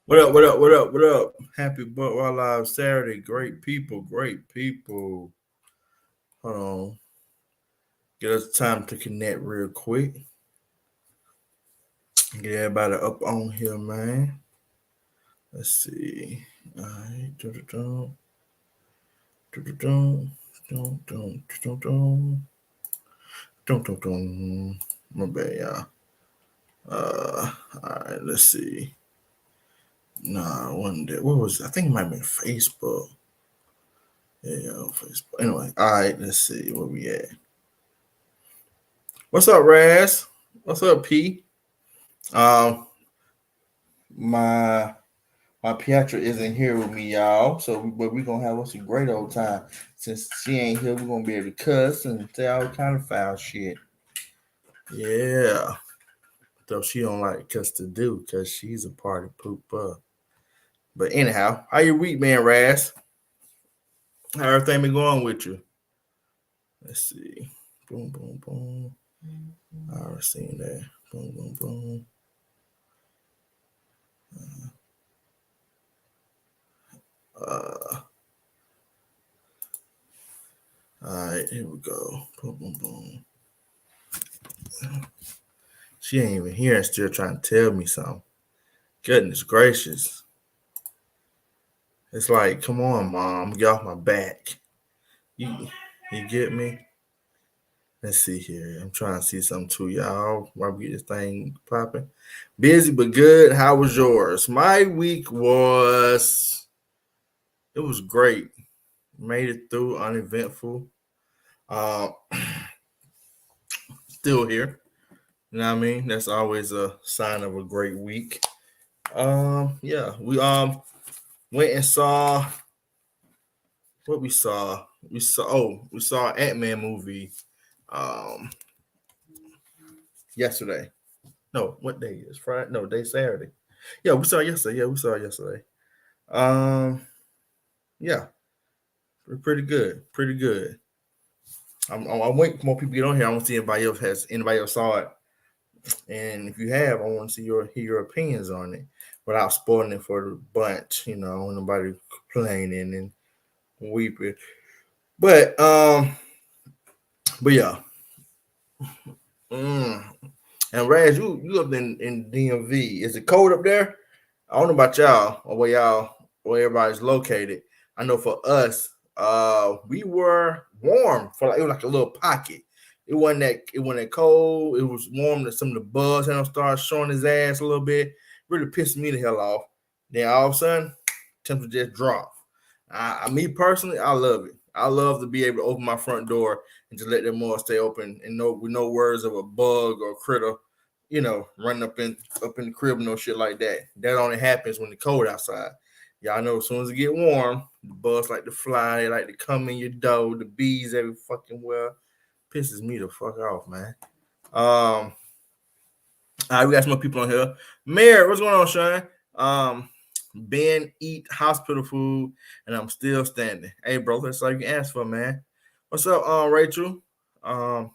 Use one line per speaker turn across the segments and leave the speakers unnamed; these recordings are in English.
What up, what up, what up, what up? Happy Butt Wild Live Saturday. Great people, great people. Hold on. Get us time to connect real quick. Get everybody up on here, man. Let's see. All right. Dun-dun-dun. Dun-dun-dun. Dun-dun. Dun-dun. Dun-dun-dun. My bad, y'all. All right, let's see. Nah, one day. What was it? I think it might have been Facebook. Yeah, Facebook. Anyway, all right, let's see where we at. What's up, Raz? What's up, P? Um, my my Piatra isn't here with me, y'all. So, but we gonna have us a great old time. Since she ain't here, we're gonna be able to cuss and say all kind of foul shit. Yeah. Though she don't like cuss to do, cause she's a party pooper. But anyhow, how your week, man, Raz? How everything been going with you? Let's see. Boom, boom, boom. I already seen that. Boom, boom, boom. Uh, all right, here we go. Boom, boom, boom. She ain't even here and still trying to tell me something. Goodness gracious. It's like, come on, mom, get off my back. You get me? Let's see here. I'm trying to see something too, y'all. While we get this thing popping. Busy but good. How was yours? My week was it was great. Made it through uneventful. Uh, still here. You know what I mean? That's always a sign of a great week. Yeah, we went and saw what we saw. We saw Ant-Man movie yesterday. No, what day is Friday? No, day Saturday. Yeah, we saw it yesterday. Yeah, we saw it yesterday. Um, yeah, pretty good. Pretty good. I'm waiting for more people to get on here. I want to see anybody else saw it. And if you have, I want to hear your opinions on it without spoiling it for the bunch. You know, I don't want nobody complaining and weeping. But yeah. Mm. And Raz, you up in DMV. Is it cold up there? I don't know about y'all or where everybody's located. I know for us, we were warm for like it was like a little pocket. It wasn't that cold. It was warm that some of the bugs had started showing his ass a little bit. Really pissed me the hell off. Then all of a sudden, temperature just dropped. Me personally, I love it. I love to be able to open my front door and just let them more stay open and with no words of a bug or critter, running up in the crib and no shit like that. That only happens when it's cold outside. Y'all know as soon as it get warm, the bugs like to fly, they like to come in your door, the bees every fucking well. Pisses me the fuck off, man. All right, we got some more people on here. Mayor, what's going on, Sean? Ben eat hospital food, and I'm still standing. Hey, bro, that's all you can ask for, man. What's up, Rachel? Are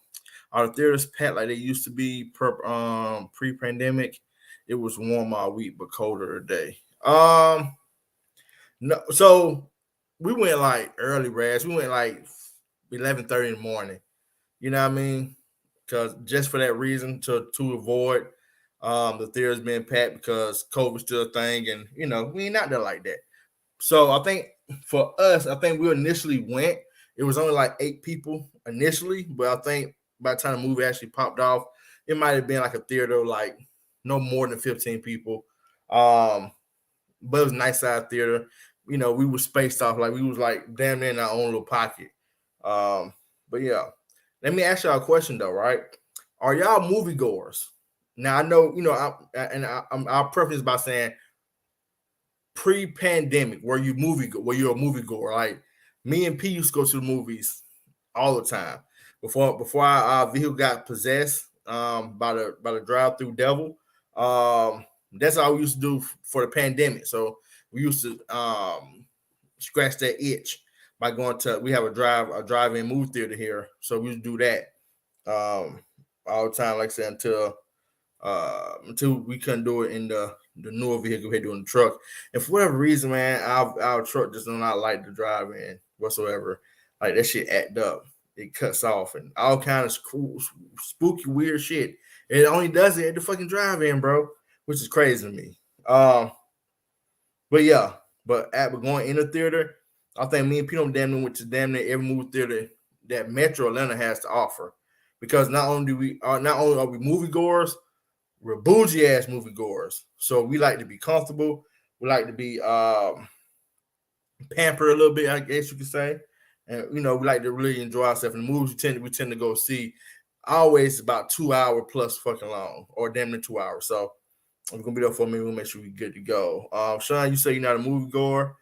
the theaters packed like they used to be pre-pandemic? It was warm all week, but colder today. No, so we went like early, Raz. We went like 11:30 in the morning. You know what I mean? Because just for that reason, to avoid the theaters being packed because COVID's still a thing, and we ain't out there like that. So I think for us, I think we initially went. It was only like 8 people initially, but I think by the time the movie actually popped off, it might have been like a theater like no more than 15 people. But it was a nice size theater. we were spaced off, like we was like damn near in our own little pocket. But yeah, let me ask y'all a question though, right? Are y'all moviegoers? Now I know, I'll preface by saying pre-pandemic, were you're a moviegoer? Like me and P used to go to the movies all the time before our vehicle got possessed by the drive-through devil. That's all we used to do for the pandemic. So we used to scratch that itch by going to. We have a drive-in movie theater here, so we used to do that all the time. Like I said, until we couldn't do it in the newer vehicle we had to do in the truck. And for whatever reason, man, our truck just do not like to drive in whatsoever. Like that shit act up. It cuts off and all kind of cool, spooky, weird shit. It only does it at the fucking drive-in, bro, which is crazy to me. But yeah, but going in the theater, I think me and Pete damn near went to damn near every movie theater that Metro Atlanta has to offer. Because not only are we moviegoers, we're bougie ass moviegoers. So we like to be comfortable. We like to be pampered a little bit, I guess you could say. And we like to really enjoy ourselves. In the movies we tend to go see always about 2 hour plus fucking long, or damn near 2 hours. So I'm gonna be there for me. We'll make sure we're good to go. Sean, you say you're not a moviegoer.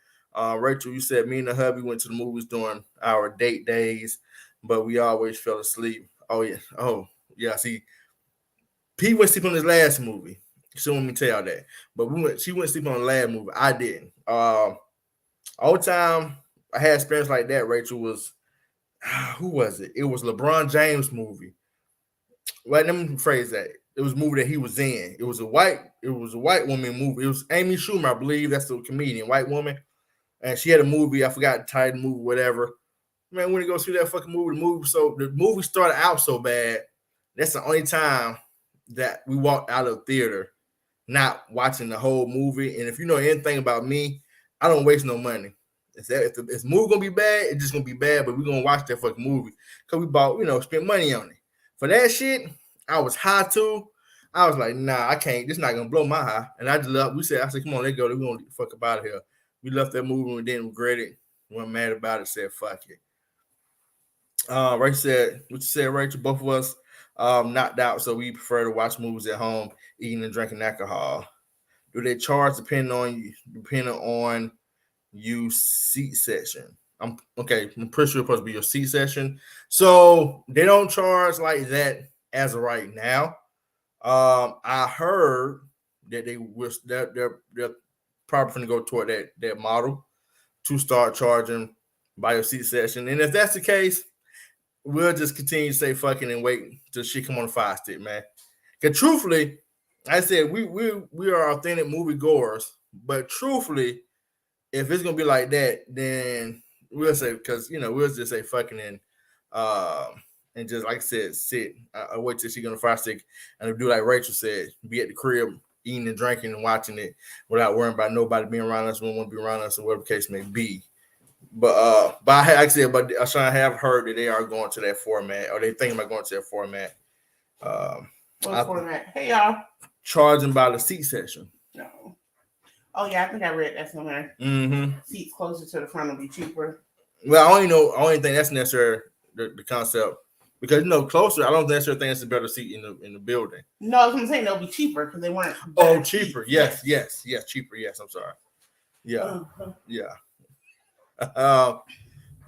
Rachel, you said me and the hubby went to the movies during our date days, but we always fell asleep. Oh yeah. See, Pete went sleep on his last movie. She want me to tell y'all that, but she went sleep on the last movie. I didn't. All the time I had experience like that. Rachel was, who was it? It was LeBron James movie. Let me phrase that. It was a movie that he was in. It was a white woman movie. It was Amy Schumer, I believe. That's the comedian, white woman. And she had a movie. I forgot the title movie, whatever. Man, when you go see that fucking movie, the movie started out so bad. That's the only time that we walked out of the theater not watching the whole movie. And if you know anything about me, I don't waste no money. If the movie gonna be bad, it's just gonna be bad. But we're gonna watch that fucking movie because we bought, spent money on it. For that shit, I was high too. I was like, nah, I can't. This not gonna blow my high. And I just left. I said, come on, let's go. We're gonna get the fuck up out of here. We left that movie and didn't regret it. Wasn't mad about it. Said fuck it. Rachel said, what you said, Rachel? Both of us knocked out, so we prefer to watch movies at home, eating and drinking alcohol. Do they charge depending on you seat session? I'm pretty sure it's supposed to be your seat session. So they don't charge like that as of right now. I heard that they're probably going to go toward that model to start charging by your seat session. And if that's the case, we'll just continue to say fucking and wait till shit come on the fire stick, man. Because truthfully, I said we are authentic movie goers, but truthfully, if it's gonna be like that, then we'll say, because we'll just say fucking and just like I said, sit. I wait till she gonna fire stick and do like Rachel said, be at the crib eating and drinking and watching it without worrying about nobody being around us, we won't be around us, or whatever the case may be. But like I said, but I have heard that they are going to that format, or they thinking about going to that format.
What format? Hey y'all.
Charging by the seat session.
No. Oh yeah, I think I read that somewhere.
Mm-hmm.
Seats closer to the front will be cheaper.
Well, I only think that's necessary, the concept, because closer. I don't necessarily think it's a better seat in the building.
No, I was gonna say they'll be cheaper because they weren't.
Oh, cheaper. Yes, cheaper. Yes, I'm sorry. Yeah, yeah. But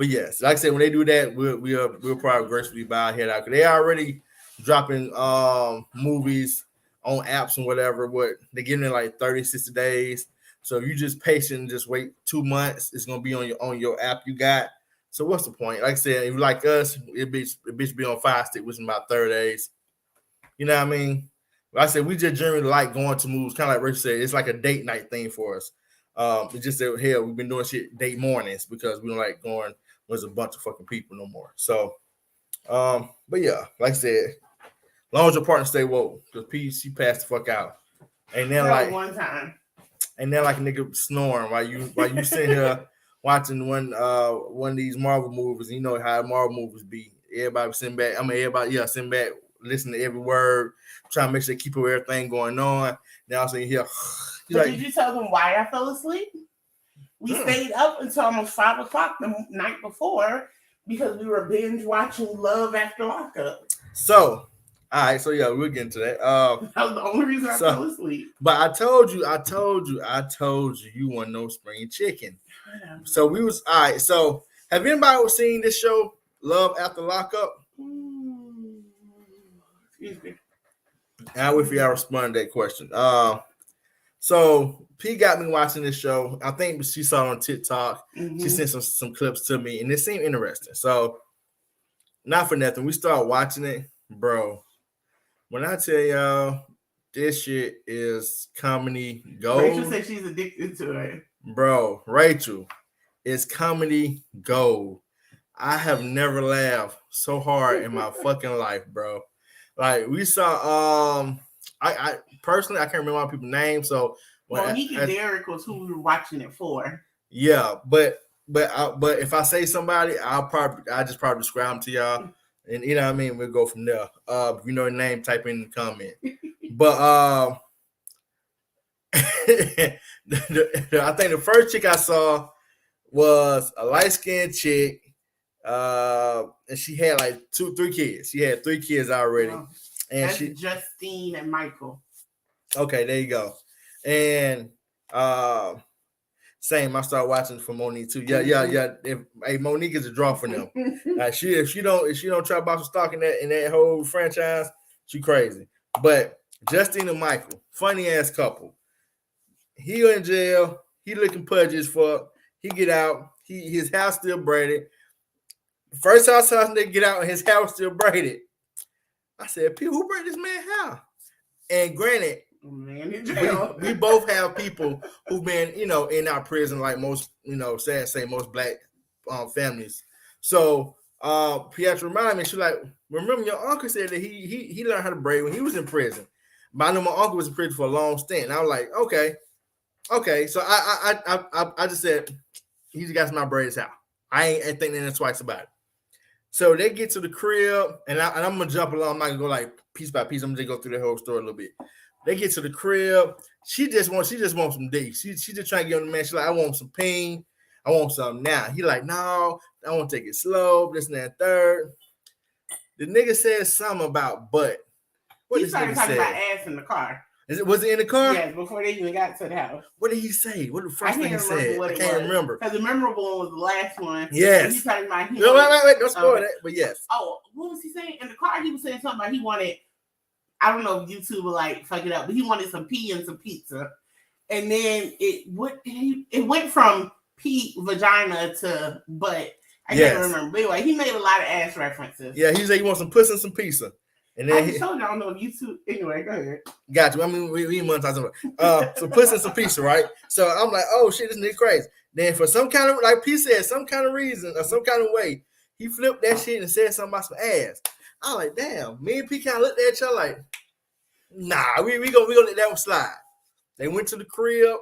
yes, like I said, when they do that, we'll probably gracefully bow our head out, because they already dropping movies on apps and whatever. What they're giving it like 30, 60 days. So if you just patient and just wait 2 months, it's gonna be on your app you got. So what's the point? Like I said, if you like us, it bitch be on Fire Stick, which is about 30 days. You know what I mean? Like I said, we just generally like going to movies, kind of like Rich said, it's like a date night thing for us. It's just that hell, we've been doing shit date mornings because we don't like going with a bunch of fucking people no more. So but yeah, like I said, as long as your partner stay woke, because she passed the fuck out. And then like
one time.
And then like a nigga snoring while you sitting here watching one of these Marvel movies, and you know how Marvel movies be. Everybody sitting back. Sitting back, listening to every word, trying to make sure they keep everything going on. Now I'm saying here.
Did you tell them why I fell asleep? We stayed up until almost 5 o'clock the night before because we were binge watching Love After Lockup.
So, all right. So yeah, we'll get into that.
That was the only reason I fell asleep.
But I told you, you want no spring chicken. So we was all right. So have anybody seen this show, Love After Lockup?
Excuse me.
I wait for y'all to respond to that question. So P got me watching this show. I think she saw it on TikTok. Mm-hmm. She sent some clips to me, and it seemed interesting. So, not for nothing, we started watching it, bro. When I tell y'all, this shit is comedy gold.
Rachel said she's addicted to it,
bro. Rachel is comedy gold. I have never laughed so hard in my fucking life, bro. Like we saw, I personally I can't remember all people's names. So
Monique and Derek was who we were watching it for.
Yeah, but if I say somebody, I just probably describe them to y'all, and you know what I mean. We'll go from there. If you know the name, type in the comment. But I think the first chick I saw was a light skinned chick. And she had like 3 kids. She had 3 kids already.
Wow. And that's Justine and Michael.
Okay, there you go. And same. I started watching for Monique too. Yeah. Hey, Monique is a draw for them. If she don't try about some stock in that whole franchise, she crazy. But Justine and Michael, funny ass couple. He in jail. He looking pudgy as fuck. He get out. His house still braided. First house they get out and his hair was still braided. I said, P, who braided this man's hair? And granted, we both have people who've been, in our prison, like most, sad to say, most black families. So Pietro reminded me, she's like, remember your uncle said that he learned how to braid when he was in prison. But I know my uncle was in prison for a long stint. And I was like, okay. So I just said, he just got my braid his hair. I ain't thinking twice about it. So they get to the crib, and I'm gonna jump along. I'm not gonna go like piece by piece. I'm gonna just go through the whole story a little bit. They get to the crib. She just wants some D. She just trying to get on the man. She's like, I want some pain. I want something now. He like, no, I want to take it slow. This and that third. The nigga said something about butt.
What he started talking about ass in the car.
Was it in the car?
Yes, before they even got to the house.
What did he say? What the first thing he said? I can't remember.
Because the memorable one was the last one.
Yes.
He's talking about
wait, don't spoil that. But yes.
Oh, what was he saying? In the car, he was saying something about he wanted, I don't know if YouTube will like fuck it up, but he wanted some pee and some pizza. And then it went from pee, vagina to butt. I can't remember. But anyway, he made a lot of ass references.
Yeah, he said he wants some pussy and some pizza. And then
I told you I don't know if YouTube. Anyway, go ahead.
Got you. I mean, we ain't monetizing. Some pussy and some pizza, right? So I'm like, oh shit, this nigga crazy. Then for some kind of, like P said, some kind of reason or some kind of way, he flipped that shit and said something about some ass. I was like, damn. Me and P kind of looked at each other like, nah, we gonna let that one slide. They went to the crib,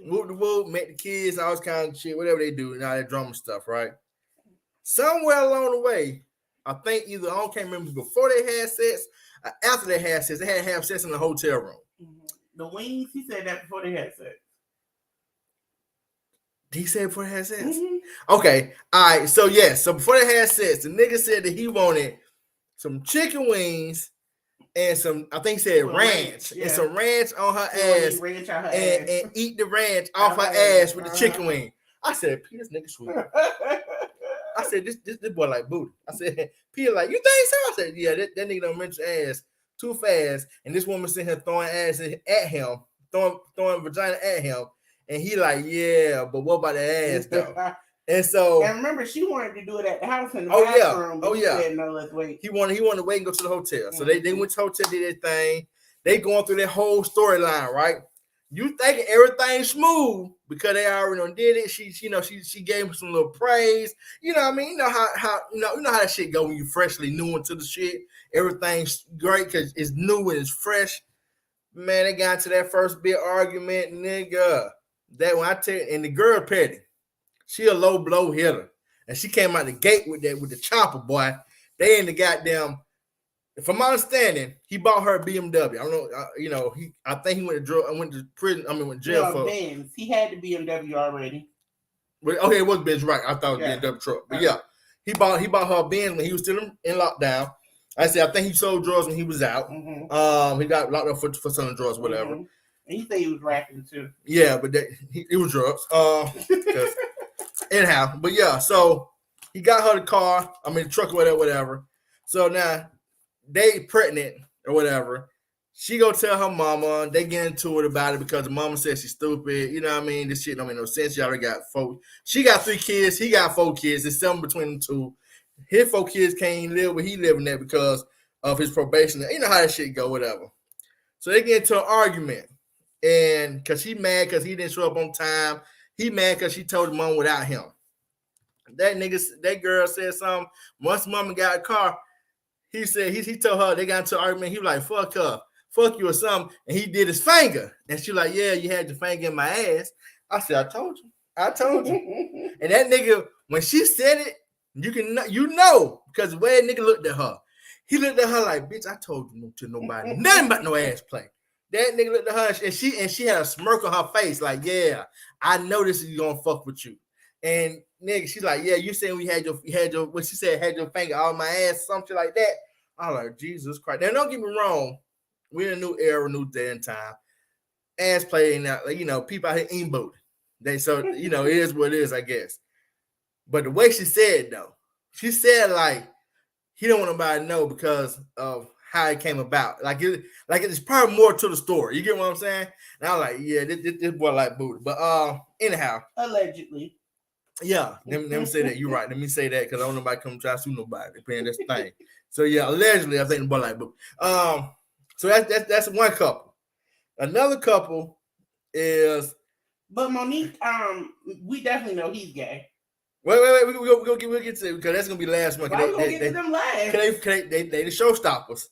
whooped the whoop, met the kids, all this kind of shit, whatever they do, and all that drama stuff, right? Somewhere along the way, I think either I can't remember before they had sex or after they had sex. They had to have sex in the hotel room.
Mm-hmm. The wings, he said that before they had sex.
Did he say before they had sex?
Mm-hmm.
Okay. All right. So yes. So before they had sex, the nigga said that he wanted some chicken wings and some, I think he said ranch. Yeah. And some ranch on her ass.
Ranch on her
and,
ass.
And eat the ranch off her ass with the chicken wing. I said, P, this nigga sweet. I said, this boy like booty. I said, P like, you think so? I said, yeah, that nigga don't mention ass too fast. And this woman sitting here throwing ass at him, throwing vagina at him. And he like, yeah, but what about the ass though? And so,
and remember, she wanted to do it at the house in the bathroom.
Oh yeah.
Said, no, let's wait.
He wanted to wait and go to the hotel. So they went to the hotel, did their thing. They going through their whole storyline, right? You thinking everything's smooth because they already did it. She gave him some little praise. You know what I mean? You know how you know how that shit go when you freshly new into the shit. Everything's great because it's new and it's fresh. Man, they got into that first big argument, nigga. That when I tell you, and the girl petty, she a low blow hitter, and she came out the gate with the chopper, boy. They in the goddamn. From my understanding, he bought her a BMW. I don't know, I think he went to prison. Went to jail for.
Benz. He had the BMW already.
Okay, it was Benz, right? I thought it was BMW truck, but yeah, he bought her a Benz when he was still in lockdown. I said I think he sold drugs when he was out. He got locked up for selling drugs, whatever.
And he said he was rapping too.
Yeah, but it was drugs. Anyhow, but yeah, so he got her the car. I mean, the truck, whatever. So now they pregnant or whatever. She go tell her mama. They get into it about it because the mama says she's stupid. You know what I mean? This shit don't make no sense. She already got 4. She got 3 kids. He got 4 kids. There's 7 between them 2. His 4 kids can't live where he living there because of his probation. You know how that shit go, whatever. So they get into an argument. And because she mad because he didn't show up on time. He mad because she told him mom without him. That girl said something. Once mama got a car, he said he told her they got into an argument. He was like, fuck her. Fuck you or something, and he did his finger, and she like, yeah, you had your finger in my ass. I said, I told you, and that nigga, when she said it, you know, because the way that nigga looked at her, he looked at her like, bitch, I told you to nobody, nothing about no ass play. That nigga looked at her, and she had a smirk on her face, like, yeah, I know this is gonna fuck with you, and nigga, she's like, yeah, you saying you had your, what she said, had your finger on my ass, something like that. I'm like, Jesus Christ. Now, don't get me wrong. We're in a new era, new day and time. Ass playing out, like, you know, people out here ain't booted. So, you know, it is what it is, I guess. But the way she said, though, she said like he don't want nobody to know because of how it came about. Like it's probably more to the story. You get what I'm saying? And I was like, yeah, this boy like booted. But anyhow,
allegedly.
Yeah, let me say that. You're right. Let me say that because I don't know nobody come try to sue nobody. Depending this thing. So yeah, allegedly, I think the boy like booted. So that's one couple. Another couple is.
But Monique, we definitely know he's gay.
Wait, we'll get to it because that's gonna be last month.
Why we gonna get to them last?
They the showstoppers.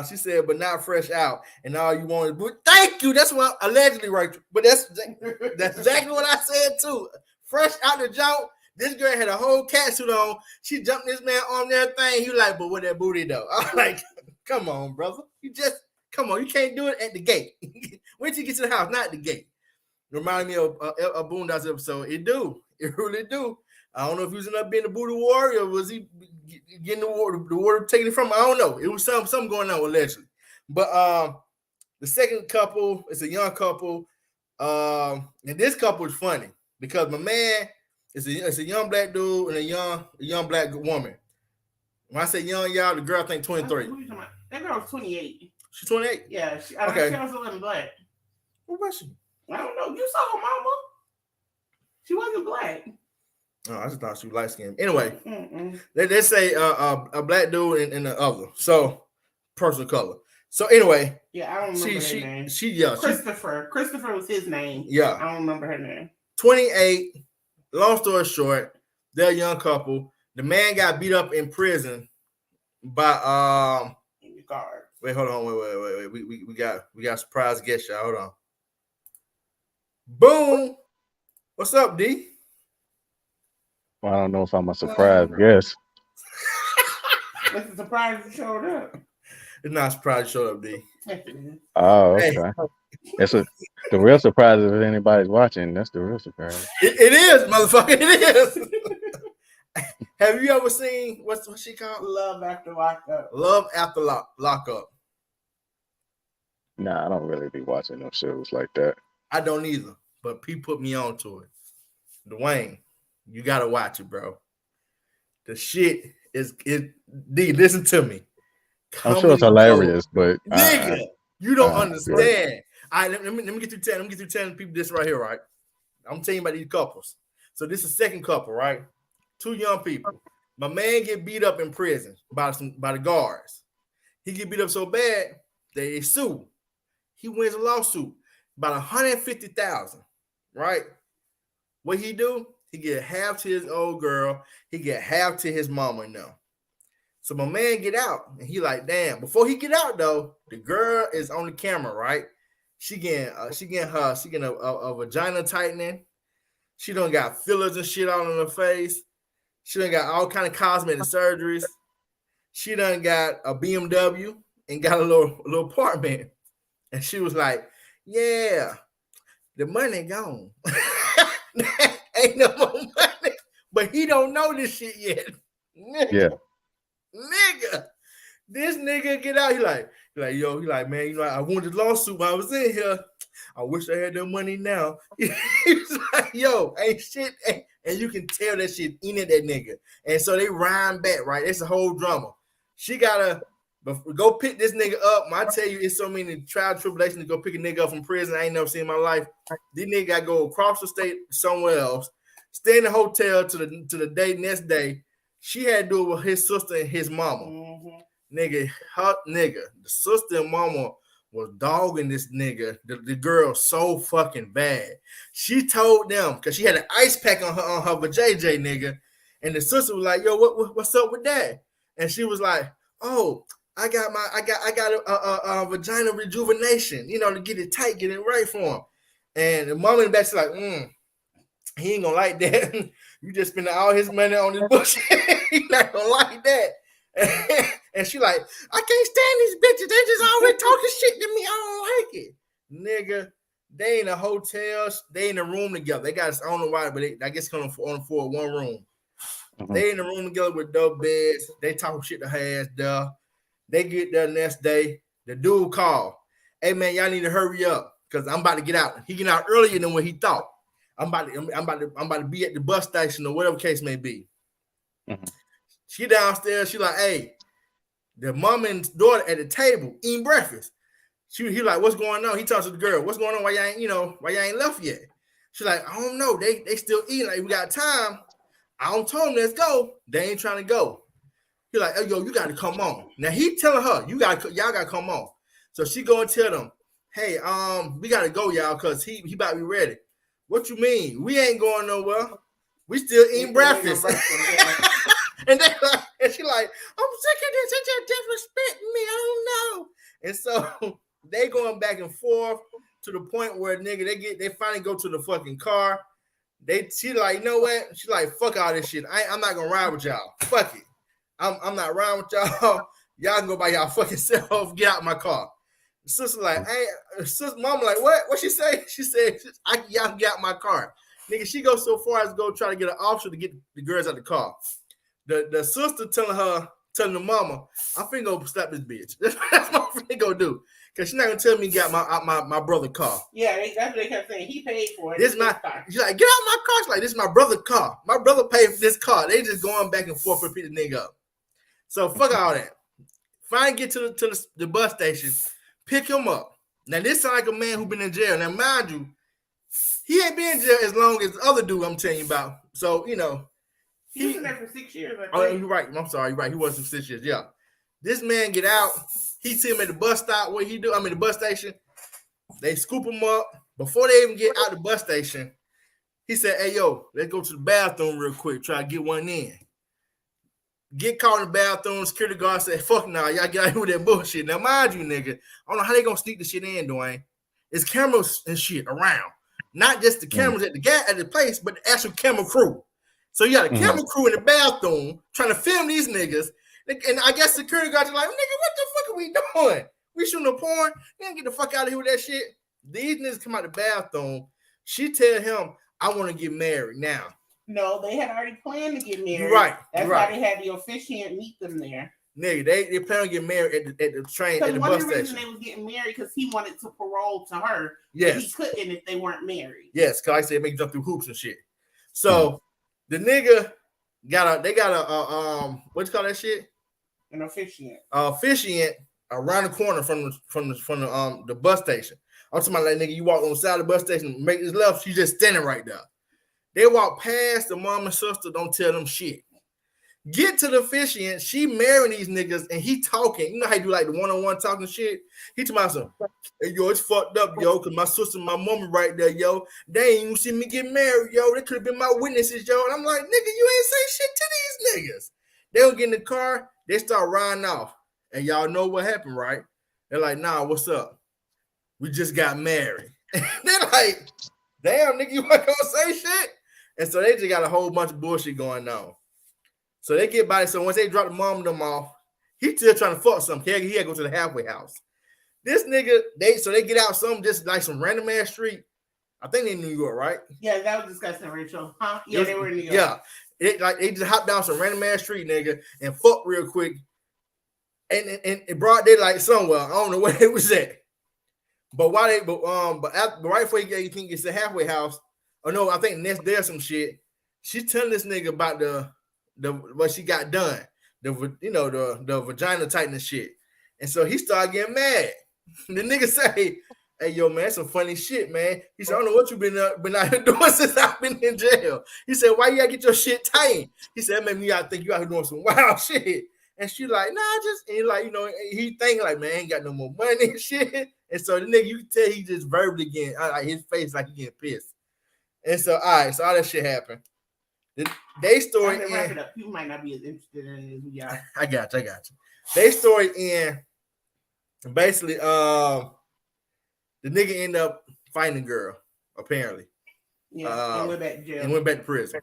She said, but not fresh out, and all you want is booty. Thank you. That's what allegedly right, but that's exactly what I said too. Fresh out the jump. This girl had a whole catsuit on. She jumped this man on their thing. He was like, but with that booty though. I'm like, come on, brother. Come on. You can't do it at the gate. Wait till you get to the house, not at the gate. Reminded me of a Boondocks episode. It do. It really do. I don't know if he was ended up being the booty warrior or was he getting the water taken it from him. I don't know. It was something going on allegedly. But the second couple is a young couple. And this couple is funny because my man is a young black dude and a young black woman. When I say young, y'all, the girl I think 23.
That girl's 28.
She's 28?
Yeah. She also living black.
What was she?
I don't know. You saw her mama. She wasn't black.
Oh, I just thought she was light skinned. Anyway, they say a black dude and the other. So personal color. So anyway,
yeah, I don't remember her name. Christopher. Christopher was his name.
Yeah,
I don't remember her name.
28. Long story short, they're a young couple. The man got beat up in prison by
in the guard.
Wait, hold on. Wait. We got a surprise guest, y'all. Hold on. Boom. What's up, D?
Well, I don't know if I'm a surprise guest.
It's a surprise you showed up.
It's not a surprise you showed up, D.
Oh, okay. Hey. The real surprise is if anybody's watching. That's the real surprise.
It is, motherfucker. It is. Have you ever seen what's she called?
Love After Lockup.
Love After Lockup.
Nah, I don't really be watching no shows like that.
I don't either, but people put me on to it. Dwayne, you gotta watch it, bro. The shit is D. Listen to me.
I'm sure it's hilarious, but
nigga, you don't understand. All right, let me get through telling people this right here, right? I'm telling you about these couples. So this is second couple, right? 2 young people. My man get beat up in prison by the guards. He get beat up so bad they sue. He wins a lawsuit about $150,000, right? What he do? He get half to his old girl. He get half to his mama now. So my man get out, and he like, damn. Before he get out though, the girl is on the camera, right? She getting a vagina tightening. She done got fillers and shit all on her face. She done got all kind of cosmetic surgeries. She done got a BMW and got a little apartment. And she was like, yeah, the money gone. Ain't no more money. But he don't know this shit yet. Nigga. This nigga get out. He like, man, you know, I won the lawsuit while I was in here. I wish I had that money now. He's like, yo, ain't shit. And you can tell that shit in it, that nigga. And so they rhyme back, right? It's a whole drama. She gotta go pick this nigga up. I tell you, it's so many trial tribulations to go pick a nigga up from prison I ain't never seen in my life. This nigga gotta go across the state somewhere else, stay in the hotel to the day next day. She had to do it with his sister and his mama. Mm-hmm. The sister and mama was dogging this nigga, the girl, so fucking bad. She told them, because she had an ice pack on her vajayjay, nigga. And the sister was like, yo, what's up with that? And she was like, oh, I got a vagina rejuvenation, you know, to get it tight, get it right for him. And the mom in the back's like, he ain't gonna like that. You just spending all his money on this bullshit. He not gonna like that. And she like, I can't stand these bitches. They just always talking shit to me. I don't like it. Nigga, they in a hotel. They in a room together. They got, I don't know why, but I guess on for one room. Mm-hmm. They in the room together with double beds. They talking shit to her ass there. They get there next day. The dude called. Hey man, y'all need to hurry up because I'm about to get out. He get out earlier than what he thought. I'm about to be at the bus station or whatever case may be. Mm-hmm. She downstairs. She like, hey, the mom and daughter at the table eating breakfast. He like, what's going on? He talks to the girl. What's going on? Why y'all ain't left yet? She like, I don't know. They still eating. Like, we got time. I don't tell them let's go. They ain't trying to go. He like, hey, yo, you got to come on. Now he telling her, y'all got to come on. So she go and tell them, hey, we got to go, y'all, because he about to be ready. What you mean? We ain't going nowhere. We still eating breakfast. And she like, I'm sick of this. They just disrespecting me. I don't know. And so they going back and forth to the point where nigga they finally go to the fucking car. She like, you know what? She like, fuck all this shit. I'm not gonna ride with y'all. Fuck it. I'm not riding with y'all. Y'all can go by y'all fucking self. Get out my car. The sister like, hey, sister, mama like, what? What she say? She said, y'all can get out my car. Nigga, she goes so far as to go try to get an officer to get the girls out of the car. The sister telling the mama, I'm finna go slap this bitch. That's what I'm finna go do. Because she's not gonna tell me get my brother's car.
Yeah, that's what they kept saying. He paid for it.
This my car. She's like, get out my car. She's like, this is my brother's car. My brother paid for this car. They just going back and forth to pick the nigga up. So fuck all that. Finally get to the bus station, pick him up. Now this sounds like a man who been in jail. Now mind you, he ain't been in jail as long as the other dude I'm telling you about. So you know,
he was in there for 6 years.
Oh, you're right. I'm sorry. You're right. He was for 6 years. Yeah. This man get out. He see him at the bus stop. What he do? The bus station. They scoop him up before they even get out the bus station. He said, "Hey yo, let's go to the bathroom real quick. Try to get one in." Get caught in the bathroom. Security guard said, "Fuck nah, y'all get out here with that bullshit." Now, mind you, nigga, I don't know how they gonna sneak the shit in, Dwayne. It's cameras and shit around, not just the cameras at the place, but the actual camera crew. So you got a camera crew in the bathroom trying to film these niggas, and I guess security guards are like, "Nigga, what the fuck are we doing? We shooting a porn? You ain't get the fuck out of here with that shit." These niggas come out the bathroom. She tell him, "I want to get married now."
No, they had already planned to get married.
Right.
That's why they had the officiant meet them there.
Nigga, they plan on getting married at the train at the bus station.
One reason they was getting married because he wanted to parole to her.
Yes.
But he couldn't if they weren't married.
Yes, because I said make jump through hoops and shit. So the nigga got a what you call that shit?
An officiant.
Officiant around the corner from the bus station. I'm talking about like nigga, you walk on the side of the bus station, make this left, she's just standing right there. They walk past the mom and sister, don't tell them shit. Get to the officiant, she marrying these niggas, and he talking. You know how you do like the one-on-one talking shit? He told myself, hey, yo, it's fucked up, yo, because my sister and my mama right there, yo. They ain't even see me get married, yo. They could have been my witnesses, yo. And I'm like, nigga, you ain't say shit to these niggas. They don't get in the car, they start riding off. And y'all know what happened, right? They're like, nah, what's up? We just got married. They're like, damn, nigga, you ain't gonna say shit? And so they just got a whole bunch of bullshit going on. So they get by. So once they drop the mom and them off, he's still trying to fuck something. He had to go to the halfway house. This nigga, they get out some just like some random ass street. I think they in New York, right?
Yeah, that was disgusting, Rachel. Huh? Yeah, they were in New York.
Yeah. They just hopped down some random ass street, nigga, and fucked real quick. And it brought daylight somewhere. I don't know where it was at. But right before he gets to the halfway house, oh no, I think next day or some shit. She's telling this nigga about the what she got done, the vagina tightening shit, and so he started getting mad. The nigga say, "Hey yo, man, that's some funny shit, man." He said, "I don't know what you been out here doing since I've been in jail." He said, "Why you gotta get your shit tight?" He said, "That made me out think you out here doing some wild shit." And she like, "Nah, and like he thinking like, man, I ain't got no more money and shit." And so the nigga, you can tell he just verbally getting like his face like he getting pissed. And so all that shit happened. They story in.
Wrap it up. People might not be as interested in it as we are.
I got you. They story in. Basically, the nigga ended up fighting the girl. Apparently,
yeah, and went back to jail.
And went back to prison.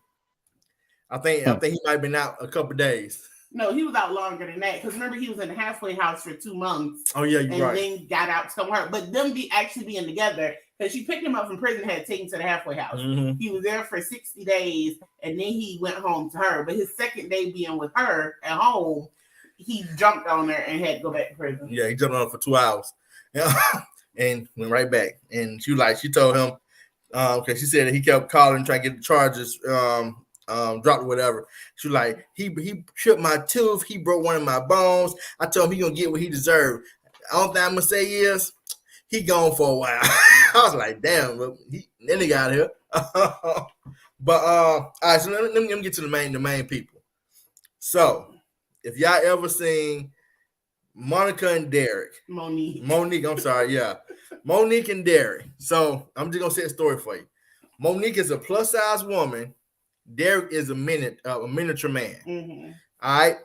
I think he might have been out a couple of days.
No, he was out longer than that. Because remember, he was in the halfway house for 2 months.
Oh yeah, you're right.
And then got out somewhere. But them actually being together, because she picked him up from prison, had taken to the halfway house.
Mm-hmm.
He was there for 60 days, and then he went home to her. But his second day being with her at home, he jumped on her and had to go back to prison.
Yeah, he jumped on her for 2 hours, and went right back. And she told him, because she said that he kept calling, trying to get the charges dropped or whatever. She was like, he chipped my tooth, he broke one of my bones. I told him he gonna get what he deserved. The only thing I'm gonna say is he gone for a while. I was like, damn, look, then he got here. But all right, so let me get to the main people. So if y'all ever seen Monica and Derek, Monique, I'm sorry, yeah, Monique and Derek. So I'm just gonna say a story for you. Monique is a plus size woman. Derek is a miniature man.
Mm-hmm.
All right.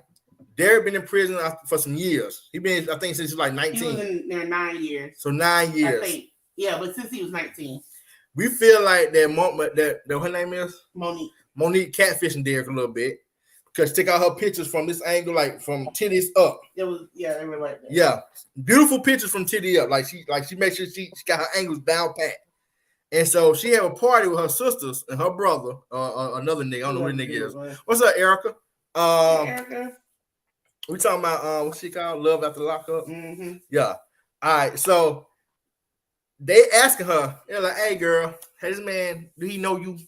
Derek been in prison for some years. He been, I think, since he was like 19.
He was in there 9 years.
So 9 years.
I think. Yeah, but since he was 19.
We feel like that her name is
Monique.
Monique catfishing Derek a little bit. Because take out her pictures from this angle, like from titties up.
They were like that.
Yeah. Beautiful pictures from titty up. Like she makes sure she got her angles down pat. And so she had a party with her sisters and her brother, another nigga. I don't know who the nigga is. What's up, Erica?
Erica.
We talking about what's she called? Love After Lockup?
Mm-hmm.
Yeah. All right. So they asking her, they're like, "Hey, girl, hey, this man, do he know you?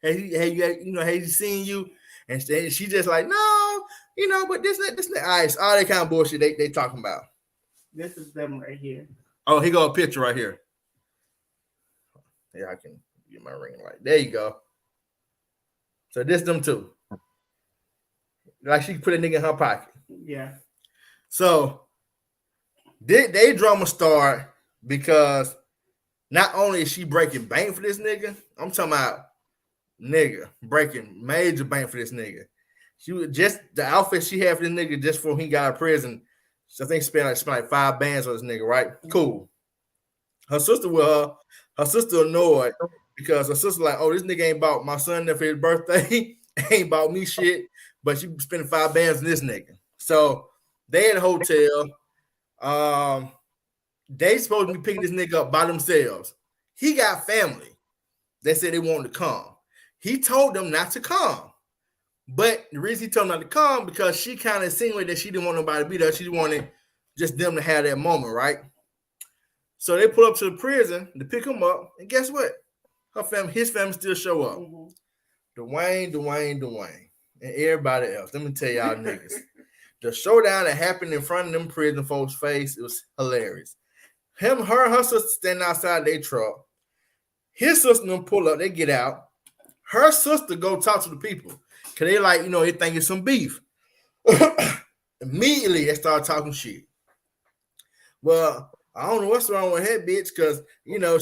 Has he seen you?" And she just like, "No, but this. All right, so all that kind of bullshit they talking about.
This is them right here.
Oh, he got a picture right here. Yeah, I can get my ring light. There you go. So this them two. Like she put a nigga in her pocket.
Yeah.
So they drama start because not only is she breaking bank for this nigga, I'm talking about nigga breaking major bank for this nigga. She was just the outfit she had for this nigga just before he got out of prison. So I think she spent like 5 bands on this nigga, right? Cool. Her sister with her. Her sister annoyed because her sister like, "Oh, this nigga ain't bought my son for his birthday. Ain't bought me shit, but she spending 5 bands on this nigga." So they in the hotel. They supposed to be picking this nigga up by themselves. He got family. They said they wanted to come. He told them not to come. But the reason he told them not to come because she kind of insinuated that she didn't want nobody to be there. She wanted just them to have that moment, right? So they pull up to the prison to pick him up, and guess what? His family still show up. Mm-hmm. Dwayne, and everybody else. Let me tell y'all niggas. The showdown that happened in front of them prison folks' face, it was hilarious. Her and her sister standing outside their truck. His sister them pull up, they get out. Her sister go talk to the people. Cause they like, they think it's some beef. Immediately they start talking shit. Well, I don't know what's wrong with her, bitch, because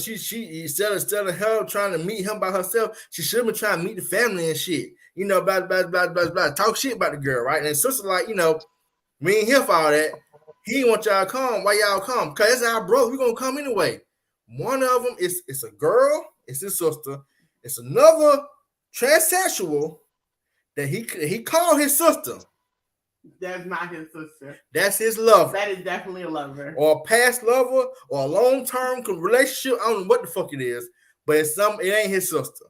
she instead of her trying to meet him by herself, she should have been trying to meet the family and shit. Blah, blah, blah, blah, blah. Talk shit about the girl, right? And sister like, we ain't here for all that. He want y'all to come. Why y'all come? Because that's our brother. We're gonna come anyway. One of them it's a girl, it's his sister, it's another transsexual that he called his sister.
That's not his sister.
That's his lover.
That is definitely a lover.
Or a past lover or a long-term relationship. I don't know what the fuck it is. but it ain't his sister,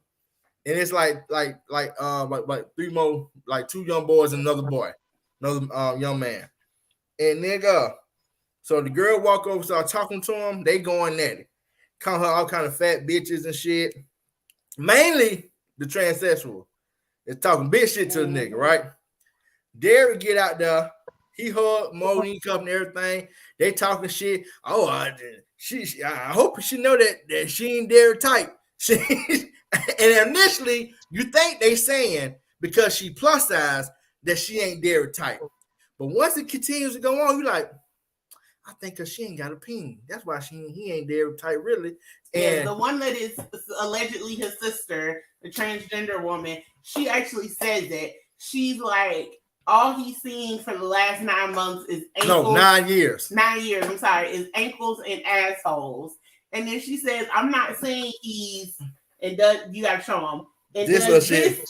and it's like three more, like two young boys and another boy, another young man, and nigga. So the girl walk over, start talking to him. They going at it, call her all kind of fat bitches and shit. Mainly the transsexual is talking bitch shit to the nigga, right? Derek get out there. He hug Monique up and everything. They talking shit. Oh, I hope she know that she ain't Derek type. And initially, you think they saying because she plus size that she ain't Derek type. But once it continues to go on, you like, I think because she ain't got a peen. That's why he ain't Derek type, really. And
the one that is allegedly his sister, the transgender woman, she actually says that. She's like, all he's seen for the last 9 months is ankles.
No, 9 years.
9 years, I'm sorry, is ankles and assholes. And then she says, I'm not saying he's, and you gotta show him. And
this was shit.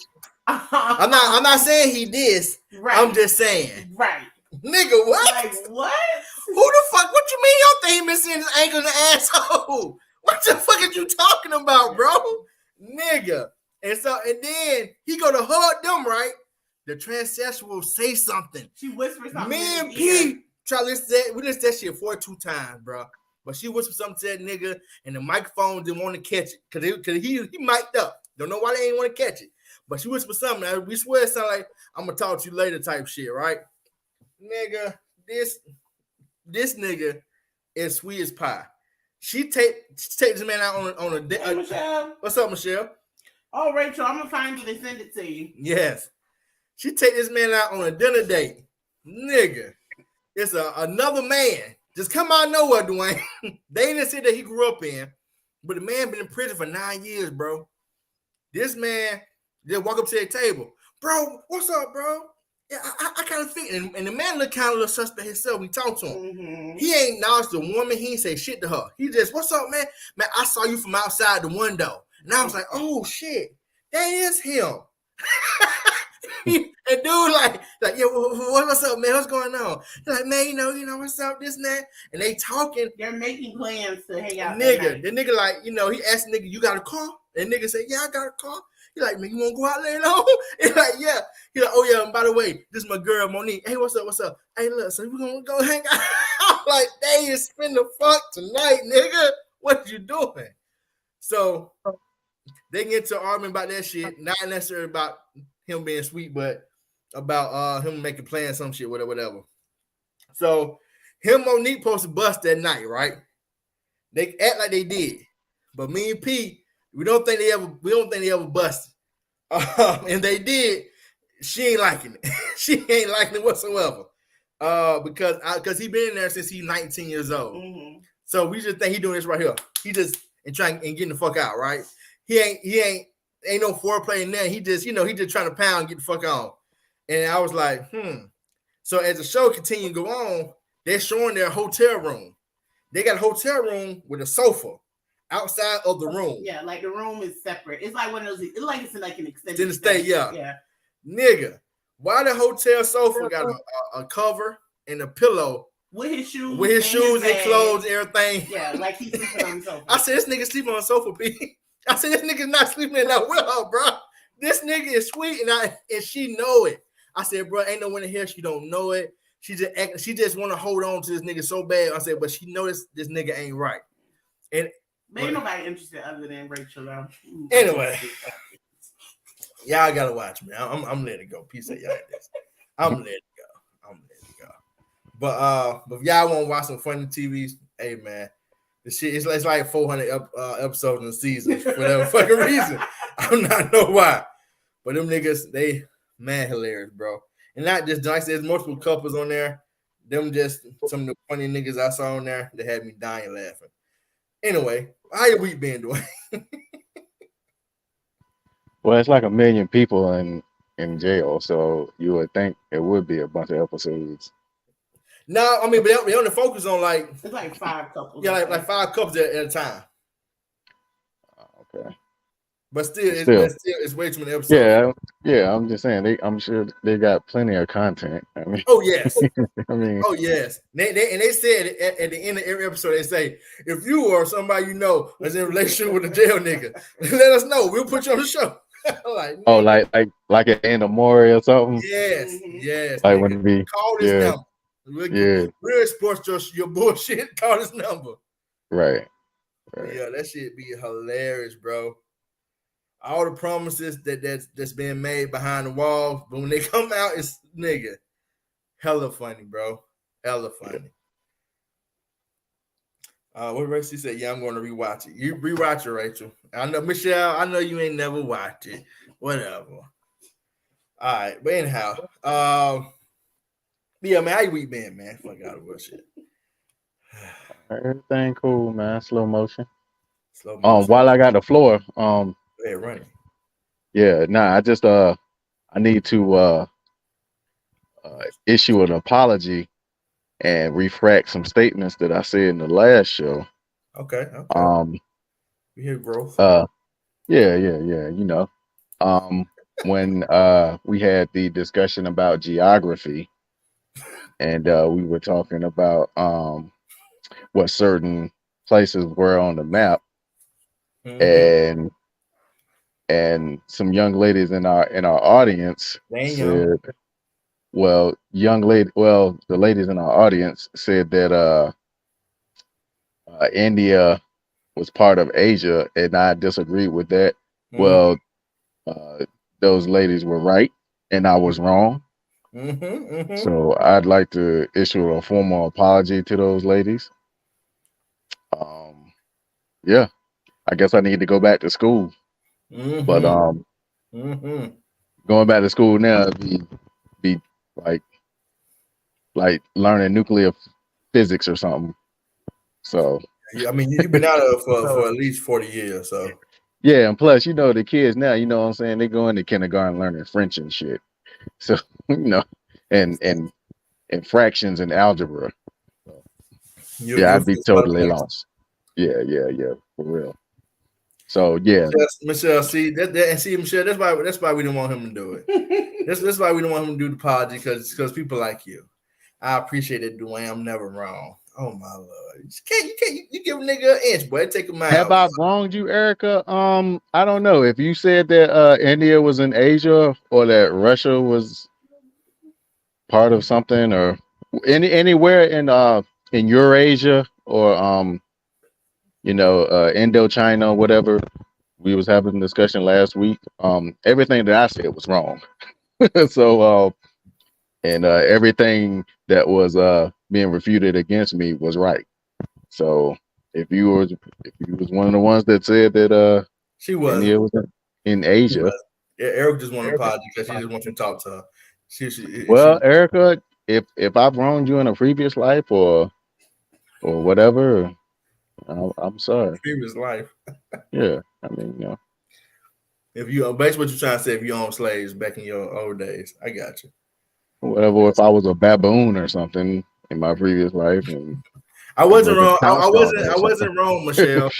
I'm not saying he this. Right. I'm just saying.
Right.
Nigga, what?
Like, what?
Who the fuck? What you mean your thing missing his ankle and asshole? What the fuck are you talking about, bro? Nigga. And then he go to hug them, right? The transsexual say something.
She whispers something.
Me and P try to listen to that shit 42 times, bro. But she whispered something to that nigga, and the microphone didn't want to catch it because he mic'd up. Don't know why they ain't want to catch it. But she whispered something. We swear it sounded like I'm gonna talk to you later type shit, right? Nigga, this nigga is sweet as pie. She take this man out on a
hey, Michelle.
What's up, Michelle?
Oh, Rachel, I'm gonna find you and send it to you.
Yes. She take this man out on a dinner date. Nigga, it's another man. Just come out of nowhere, Dwayne. They didn't say that he grew up in, but the man been in prison for 9 years, bro. This man just walk up to the table. Bro, what's up, bro? Yeah, I kind of think, and the man look kind of a little suspect himself. We talked to him. Mm-hmm. He ain't acknowledged the woman. He ain't say shit to her. He just, what's up, man? Man, I saw you from outside the window. And I was like, oh, shit. That is him. And dude, like, yeah, what's up, man? What's going on? He's like, man, you know, what's up, this and that. And they talking.
They're making plans to hang out.
Nigga, the nigga, like, he asked the nigga, you got a car? And nigga said, yeah, I got a car. He like, man, you want to go out later on? He's like, yeah. He like, oh, yeah, and by the way, this is my girl, Monique. Hey, what's up? Hey, look, so we're going to go hang out. I'm like, they is spin the fuck tonight, nigga. What you doing? So they get into an argument about that shit, not necessarily about him being sweet, but about him making plans, some shit, whatever. So him and Monique supposed to bust that night, right? They act like they did, but me and P, we don't think they ever busted. And they did. She ain't liking it. She ain't liking it whatsoever. Because he been in there since he's 19 years old. Mm-hmm. So we just think he doing this right here. He just trying and getting the fuck out, right? He ain't no foreplay in there. He just trying to pound and get the fuck on. And I was like, So as the show continued to go on, they're showing their hotel room. They got a hotel room with a sofa outside of the room.
Yeah, like the room is separate. It's like one of those. It's like an extended.
In the state, yeah. Nigga, why the hotel sofa got a cover and a pillow
with his shoes,
and clothes, everything?
Yeah, like he's sleeping on the sofa.
I said, this nigga sleeping on the sofa, B. I said, this nigga's not sleeping in that with her, bro. This nigga is sweet, and she know it. I said, bro, ain't no one in here. She don't know it. She just want to hold on to this nigga so bad. I said, but she knows this nigga ain't right. And
ain't nobody interested other than Rachel, though.
Anyway, y'all gotta watch me. I'm letting it go. Peace out, y'all. I'm letting it go. But if y'all want to watch some funny TVs, hey man, the shit it's like 400 episodes in the season for whatever fucking reason. I'm not know why, but them niggas they man hilarious, bro. And not just nice. There's multiple couples on there. Them just some of the funny niggas I saw on there that had me dying laughing. Anyway, how your week been doing?
Well, it's like 1 million people in jail, so you would think it would be a bunch of episodes.
No, I mean, but they only focus on like
it's like 5 couples.
Yeah, like 5 couples at a time.
Okay.
But still, it's way too many episodes.
Yeah. I'm just saying, I'm sure they got plenty of content. I mean,
oh yes,
I mean,
oh yes. They said at the end of every episode, they say, if you or somebody you know is in a relationship with a jail nigga, let us know. We'll put you on the show.
like at the end of Maury or something.
Yes.
Like
nigga.
when we
Call this number. We'll export your bullshit. Call this number.
Right.
Yeah, that shit be hilarious, bro. All the promises that's been made behind the walls, but when they come out, it's nigga, hella funny, bro. Hella funny. What Rachel said, yeah, I'm going to rewatch it. You rewatch it, Rachel. I know, Michelle, I know you ain't never watched it. Whatever. All right, but anyhow, yeah, man, how you week been, man? Fuck out of bullshit.
Everything cool, man. Slow motion.
While
I got the floor,
go ahead, run it.
Yeah, I just I need to issue an apology and refract some statements that I said in the last show.
Okay. We hear growth.
Yeah. You know, when we had the discussion about geography, and we were talking about what certain places were on the map, and some young ladies in our audience said, the ladies in our audience said that India was part of Asia, and I disagreed with that. Well, those ladies were right, and I was wrong. So I'd like to issue a formal apology to those ladies. Yeah, I guess I need to go back to school. But going back to school now be like learning nuclear physics or something. So
I mean, you've been out of for at least 40 years, so
yeah, and plus, the kids now, you know what I'm saying, they go into kindergarten learning French and shit. So and fractions and algebra. So, I'd be totally lost. Yeah, for real. So yeah,
Michelle, see Michelle, that's why we didn't want him to do it. that's why we don't want him to do the apology, because people like you. I appreciate it, Dwayne. I'm never wrong. Oh my lord, you give a nigga an inch, boy. Take him out.
Have I wronged you, Erica? I don't know if you said that India was in Asia or that Russia was part of something, or anywhere in Eurasia or Indochina, whatever. We was having a discussion last week. Everything that I said was wrong. So everything that was being refuted against me was right. So if you was one of the ones that said that
she was
India was in Asia,
yeah, Eric just wanted to apologize because he just wants to talk to
her. Erica, if I've wronged you in a previous life or whatever, I'm sorry.
Previous life.
Yeah, I mean,
if you basically what you're trying to say, if you own slaves back in your old days, I got you.
Whatever. If I was a baboon or something in my previous life, and
I wasn't wrong. I wasn't wrong, Michelle.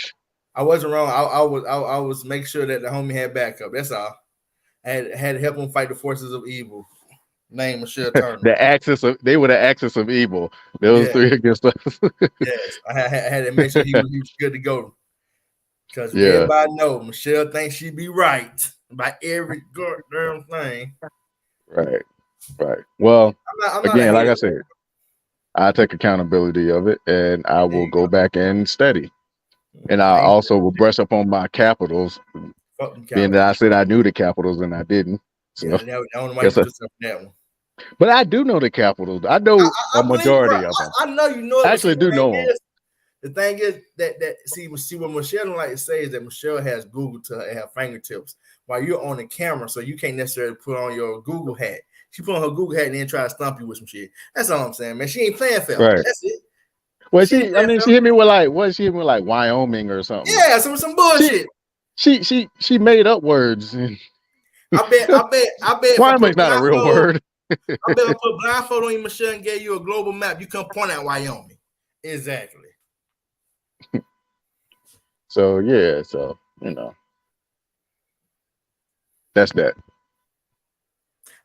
I wasn't wrong. I was make sure that the homie had backup. That's all. I had to help him fight the forces of evil. Name Michelle Turner.
They were the axis of evil. Those three against us.
Yes, I had to make sure he was good to go. Because everybody know Michelle thinks she be right by every goddamn thing.
Right. Well,
I'm
again, like I said, I take accountability of it, and I will go back and study. And I also will brush up on my capitals, being that I said I knew the capitals and I didn't. So
I don't know why you put yourself in that one.
But I do know the capitals. I know a majority of them.
I know you know it.
I actually do know them.
The thing is that see what Michelle don't like to say is that Michelle has Google to her fingertips while you're on the camera, so you can't necessarily put on your Google hat. She put on her Google hat and then try to stump you with some shit. That's all I'm saying, man. She ain't playing fair. Right. That's it.
Well, she hit me with like Wyoming or something.
Yeah, some bullshit.
She made up words.
I bet.
Wyoming's not a real word.
I bet I put blindfold on you, Michelle, and gave you a global map. You come point at Wyoming. Exactly.
So That's that.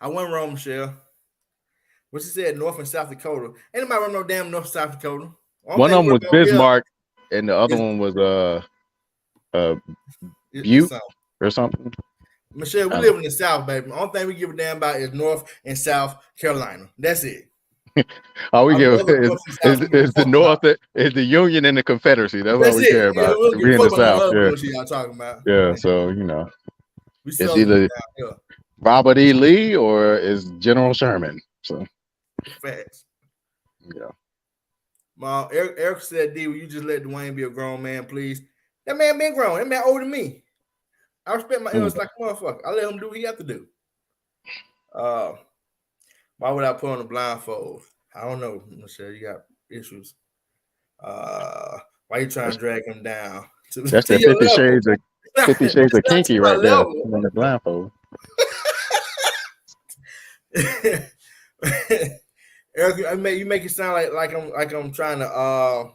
I wasn't wrong, Michelle. What she said, North and South Dakota. Ain't nobody run no damn North and South Dakota.
One of them was Bismarck, and the other one was Butte or something.
Michelle, we live in the South, baby. The only thing we give a damn about is North and South Carolina. That's it.
All we give is the North, is the Union and the Confederacy. That's all we care about. We in the South.
Y'all talking about.
Yeah, so it's either Robert E. Lee or is General Sherman. So
facts.
Yeah.
Mom, Eric said, D, will you just let Dwayne be a grown man, please? That man been grown. That man older than me. I respect my elders like a motherfucker. I let him do what he have to do. Why would I put on a blindfold? I don't know, Michelle. You got issues. Why you trying to drag him down?
That's the 50 shades of kinky right there on the blindfold.
Eric, you make it sound like I'm trying to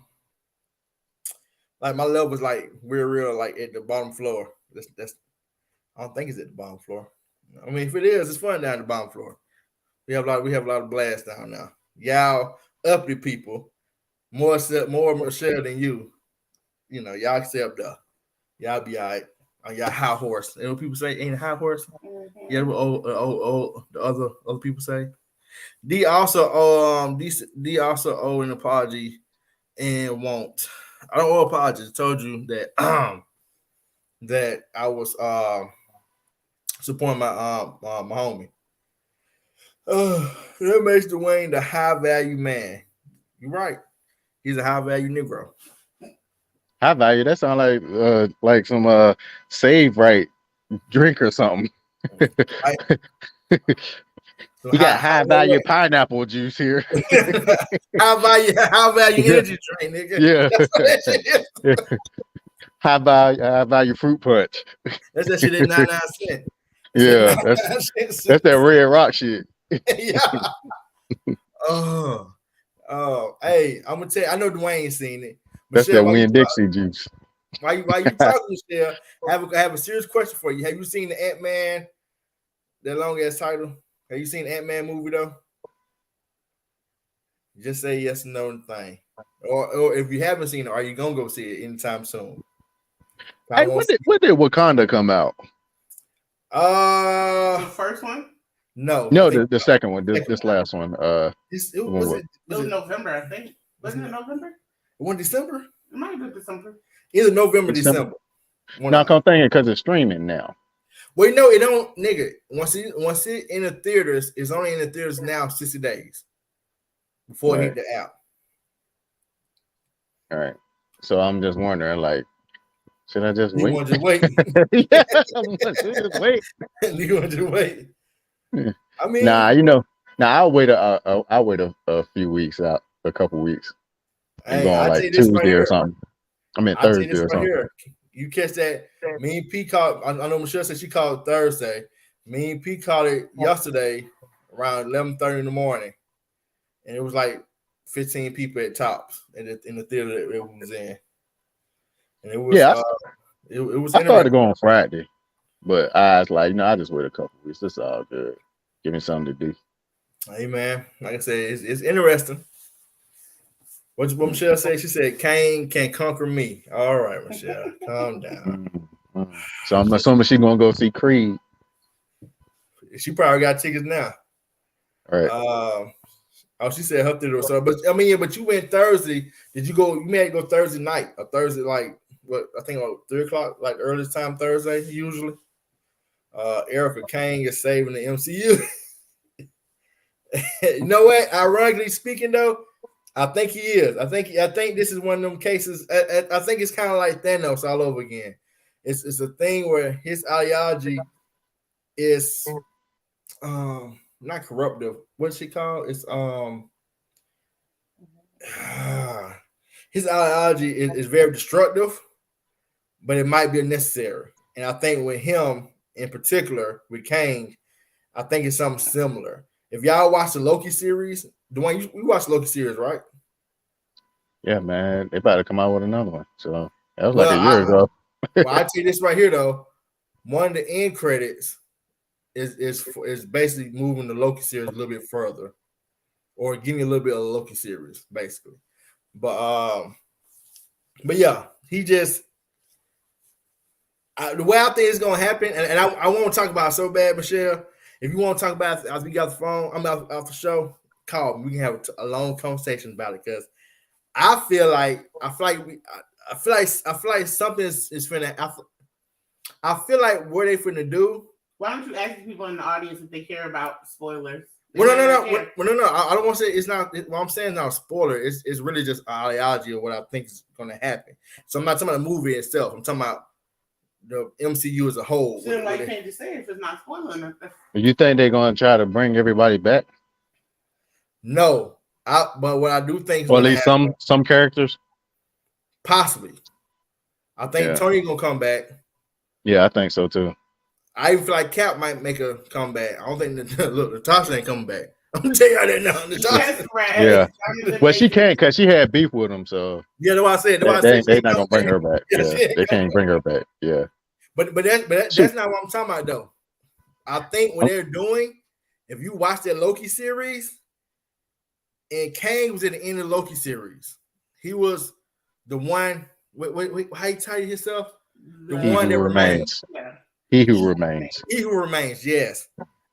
like my level's like real like at the bottom floor. That's I don't think it's at the bottom floor. I mean, if it is, it's fun down at the bottom floor. We have a lot of blasts down now. Y'all uppity people, more Michelle than you. You know, y'all accept y'all be all right on y'all high horse. You know what people say, ain't a high horse? Mm-hmm. Yeah, the other people say. D also owe an apology and won't. I don't owe apologies. I told you that that I was supporting my homie. That makes Dwayne the high value man. You're right. He's a high value Negro.
High value. That sounds like some save right drink or something. So you got high value pineapple juice here.
high value energy drink, nigga.
Yeah. That's what that shit is. High value fruit punch.
That's that shit at 99 cents.
Yeah, that's that Red Rock shit.
Yeah. Hey, I'm gonna tell you, I know Dwayne seen it.
That's Michelle, that Winn-Dixie juice.
Why you talking, Michelle? I have a serious question for you. Have you seen the Ant-Man, that long ass title? Have you seen the Ant-Man movie though? Just say yes or no thing. Or if you haven't seen it, are you gonna go see it anytime soon?
Hey, when did Wakanda come out?
The first one?
No,
the second one. This last one.
It was November, I think. Wasn't it November?
It was December?
It might have been December.
Either November, December.
No, I'm thinking because it's streaming now.
Well, no, it don't, nigga. Once it in the theaters, it's only in the theaters now 60 days before it hit the app.
All right. So I'm just wondering, like, should I just wait?
You want to just wait?
Yeah, just wait.
You want to just wait? I mean,
I'll wait a few weeks out, a couple weeks.
Hey,
going like Tuesday or something. I mean Thursday or something. Here.
You catch that? Me and P called. I know Michelle said she called Thursday. Me and P called it yesterday around 11:30 in the morning, and it was like 15 people at tops in the theater that it was in. And it was it was.
I started going Friday, but I was like, I just wait a couple weeks. It's all good. Give me something to do.
Hey man, like I said, it's interesting. What Michelle said? She said, "Cain can conquer me." All right, Michelle, calm down.
So I'm assuming she's gonna go see Creed.
She probably got tickets now.
All right.
She said her theater. So, but you went Thursday. Did you go? You may go Thursday night or Thursday like what? I think about 3:00, like earliest time Thursday usually. Erica Kane is saving the MCU. You know what? Ironically speaking, though. I think he is. I think this is one of them cases. I think it's kind of like Thanos all over again. It's a thing where his ideology is not corruptive. What's she called? It's his ideology is very destructive, but it might be necessary. And I think with him in particular, with Kang, I think it's something similar. If y'all watch the Loki series, Dwayne, we watched the Loki series, right?
Yeah, man. They about to come out with another one. So that was like a year ago.
Well, I tell you this right here, though. One of the end credits is basically moving the Loki series a little bit further, or giving a little bit of the Loki series, basically. But yeah, he just the way I think it's gonna happen, and I want to talk about it so bad, Michelle. If you want to talk about it, as we got the phone, I'm out the show. Call me. We can have a long conversation about it because I feel like something is finna. I feel like what they finna do.
Why don't you ask people in the audience if they care about spoilers?
Well, no. I don't want to say it's not. What I'm saying is not a spoiler. It's really just an ideology of what I think is going to happen. So I'm not talking about the movie itself. I'm talking about the MCU as a whole.
So like can't just say if it's not spoiling nothing.
You think they're going to try to bring everybody back?
No, but what I do think,
or at least some characters,
possibly. I think Tony's gonna come back.
Yeah, I think so too.
I even feel like Cap might make a comeback. I don't think Natasha ain't coming back. I'm gonna tell y'all that now. Natasha,
yeah. Well, she can't because she had beef with him. So
yeah, that's why I said.
They're not gonna bring her back. Yeah, they can't bring her back. Yeah.
But that's not what I'm talking about though. I think what they're doing, if you watch that Loki series, and Kang was at the end of the Loki series, he was the one. Wait, how you title yourself? The one that remains.
Yeah. He who remains.
He who remains, yes.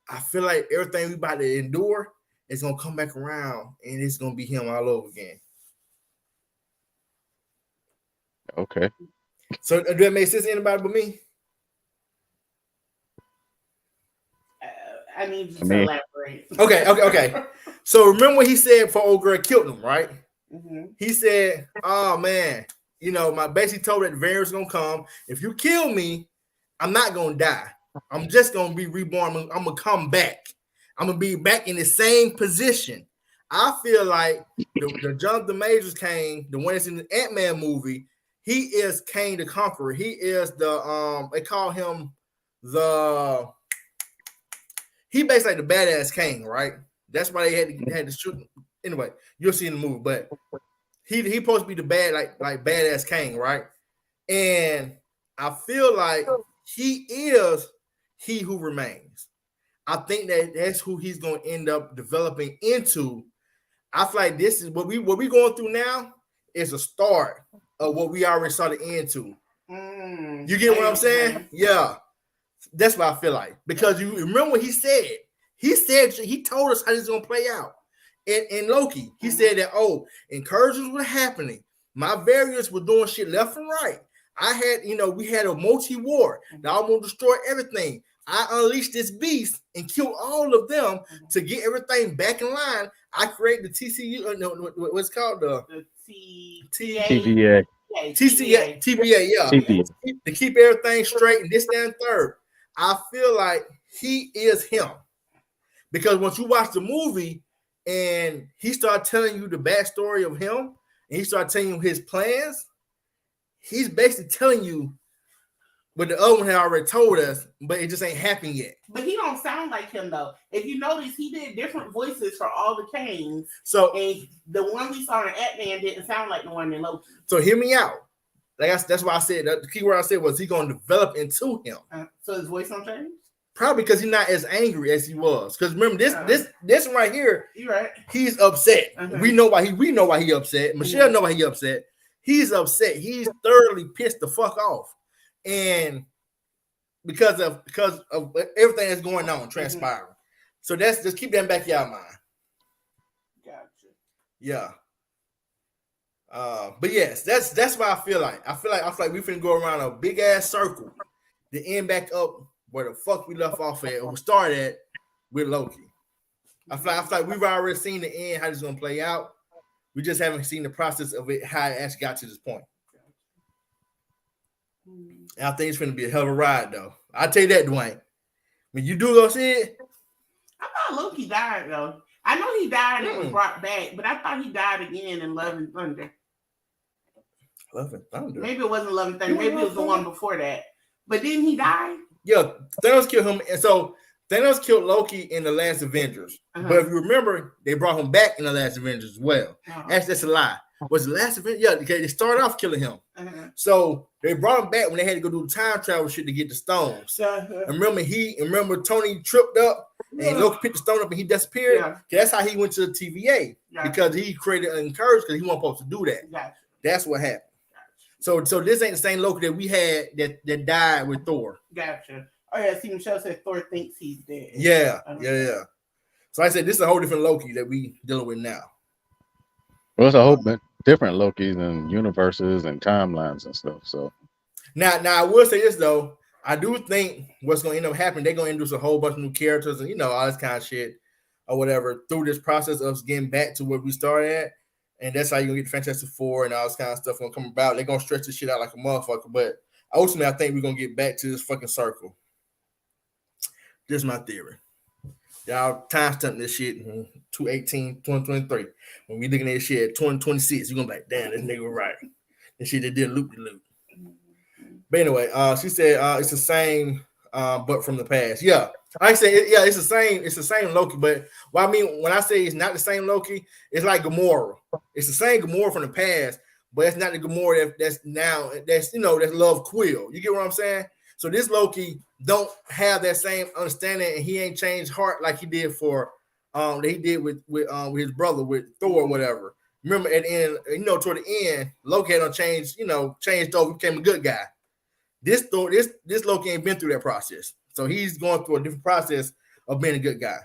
I feel like everything we about to endure is going to come back around and it's going to be him all over again.
Okay.
So, do that make sense to anybody but me?
I need you to elaborate.
Okay. So, remember what he said before old girl killed him, right?
Mm-hmm.
He said, oh, man, my basically told that the variant's going to come. If you kill me, I'm not going to die. I'm just going to be reborn. I'm going to come back. I'm going to be back in the same position. I feel like the Jonathan Majors Kang, the one that's in the Ant-Man movie, he is Kang the Conqueror. He is they call him he basically like the badass Kang, right? That's why they had to shoot him. Anyway, you'll see in the movie, but he supposed to be the like badass Kang, right? And I feel like he is he who remains. I think that's who he's going to end up developing into. I feel like this is what we going through now is a start of what we already saw the end to. You get what I'm saying? Yeah. That's what I feel like. Because you remember what he said. He told us how this is going to play out. In Loki, he said that, incursions were happening. My variants were doing shit left and right. I had, we had a multi-war that almost destroyed everything. I unleashed this beast and killed all of them to get everything back in line. I created the TCU, what's called the
TVA.
TVA, yeah.
TVA.
To keep everything straight and this, that, and third. I feel like he is him. Because once you watch the movie and he started telling you the backstory of him and he started telling you his plans, he's basically telling you what the other one had already told us, but it just ain't happened yet.
But he don't sound like him though. If you notice, he did different voices for all the Kangs.
So
and the one we saw in Ant-Man didn't sound like the one in Loki.
So hear me out. That's why I said the key word I said was he going to develop into him.
So his voice don't change?
Probably because he's not as angry as he was. Because remember this one right here,
you're right.
He's upset. We know why he upset. Michelle know why he upset. He's upset. He's thoroughly pissed the fuck off. And because of everything that's going on, transpiring. So just keep that in the back of your mind.
Gotcha.
Yeah. But yes, that's what I feel like. I feel like we finna go around a big ass circle to end back up where the fuck we left off at, or we started at with Loki. I feel like we've already seen the end, how this is gonna play out. We just haven't seen the process of it, how it actually got to this point. And I think it's going to be a hell of a ride, though. I'll tell you that, Dwayne. When you do go see it.
I thought Loki died, though. I know he died and was brought back, but I thought he died again in Love and Thunder.
Love and Thunder?
Maybe it wasn't Love and Thunder. Maybe it was the one before that. But didn't he die? Yeah,
Thanos killed him. And so Thanos killed Loki in the last Avengers. But if you remember, they brought him back in the last Avengers as well. That's a lie. Was the last event? Yeah, okay, they started off killing him. So they brought him back when they had to go do the time travel shit to get the stones. And remember Tony tripped up and Loki picked the stone up and he disappeared.
Yeah.
That's how he went to the TVA because he created an encouragement because he wasn't supposed to do that. That's what happened. So this ain't the same Loki that we had that died with Thor.
Gotcha. Oh yeah, see, Michelle said Thor thinks he's dead.
Yeah. So I said this is a whole different Loki that we dealing with now.
Well, it's a whole different Lokis and universes and timelines and stuff. So
now I will say this though, I do think what's going to end up happening, they're going to introduce a whole bunch of new characters and all this kind of shit or whatever through this process of us getting back to where we started at, and that's how you're gonna get the Fantastic Four and all this kind of stuff gonna come about. They're gonna stretch this shit out like a motherfucker, but ultimately, I think we're gonna get back to this fucking circle. This is my theory. Y'all time stamp this shit in 2023. When we looking at this shit at 2026, you're gonna be like, damn, this nigga right. This shit that did loop-de-loop. But anyway, she said it's the same, but from the past. Yeah, I say it's the same Loki. But what I mean when I say it's not the same Loki, it's like Gamora. It's the same Gamora from the past, but it's not the Gamora that's now that's Love Quill. You get what I'm saying? So this Loki don't have that same understanding, and he ain't changed heart like he did for that he did with his brother with Thor or whatever. Remember at the end, toward the end, Loki had changed over, became a good guy. This Loki ain't been through that process, so he's going through a different process of being a good guy.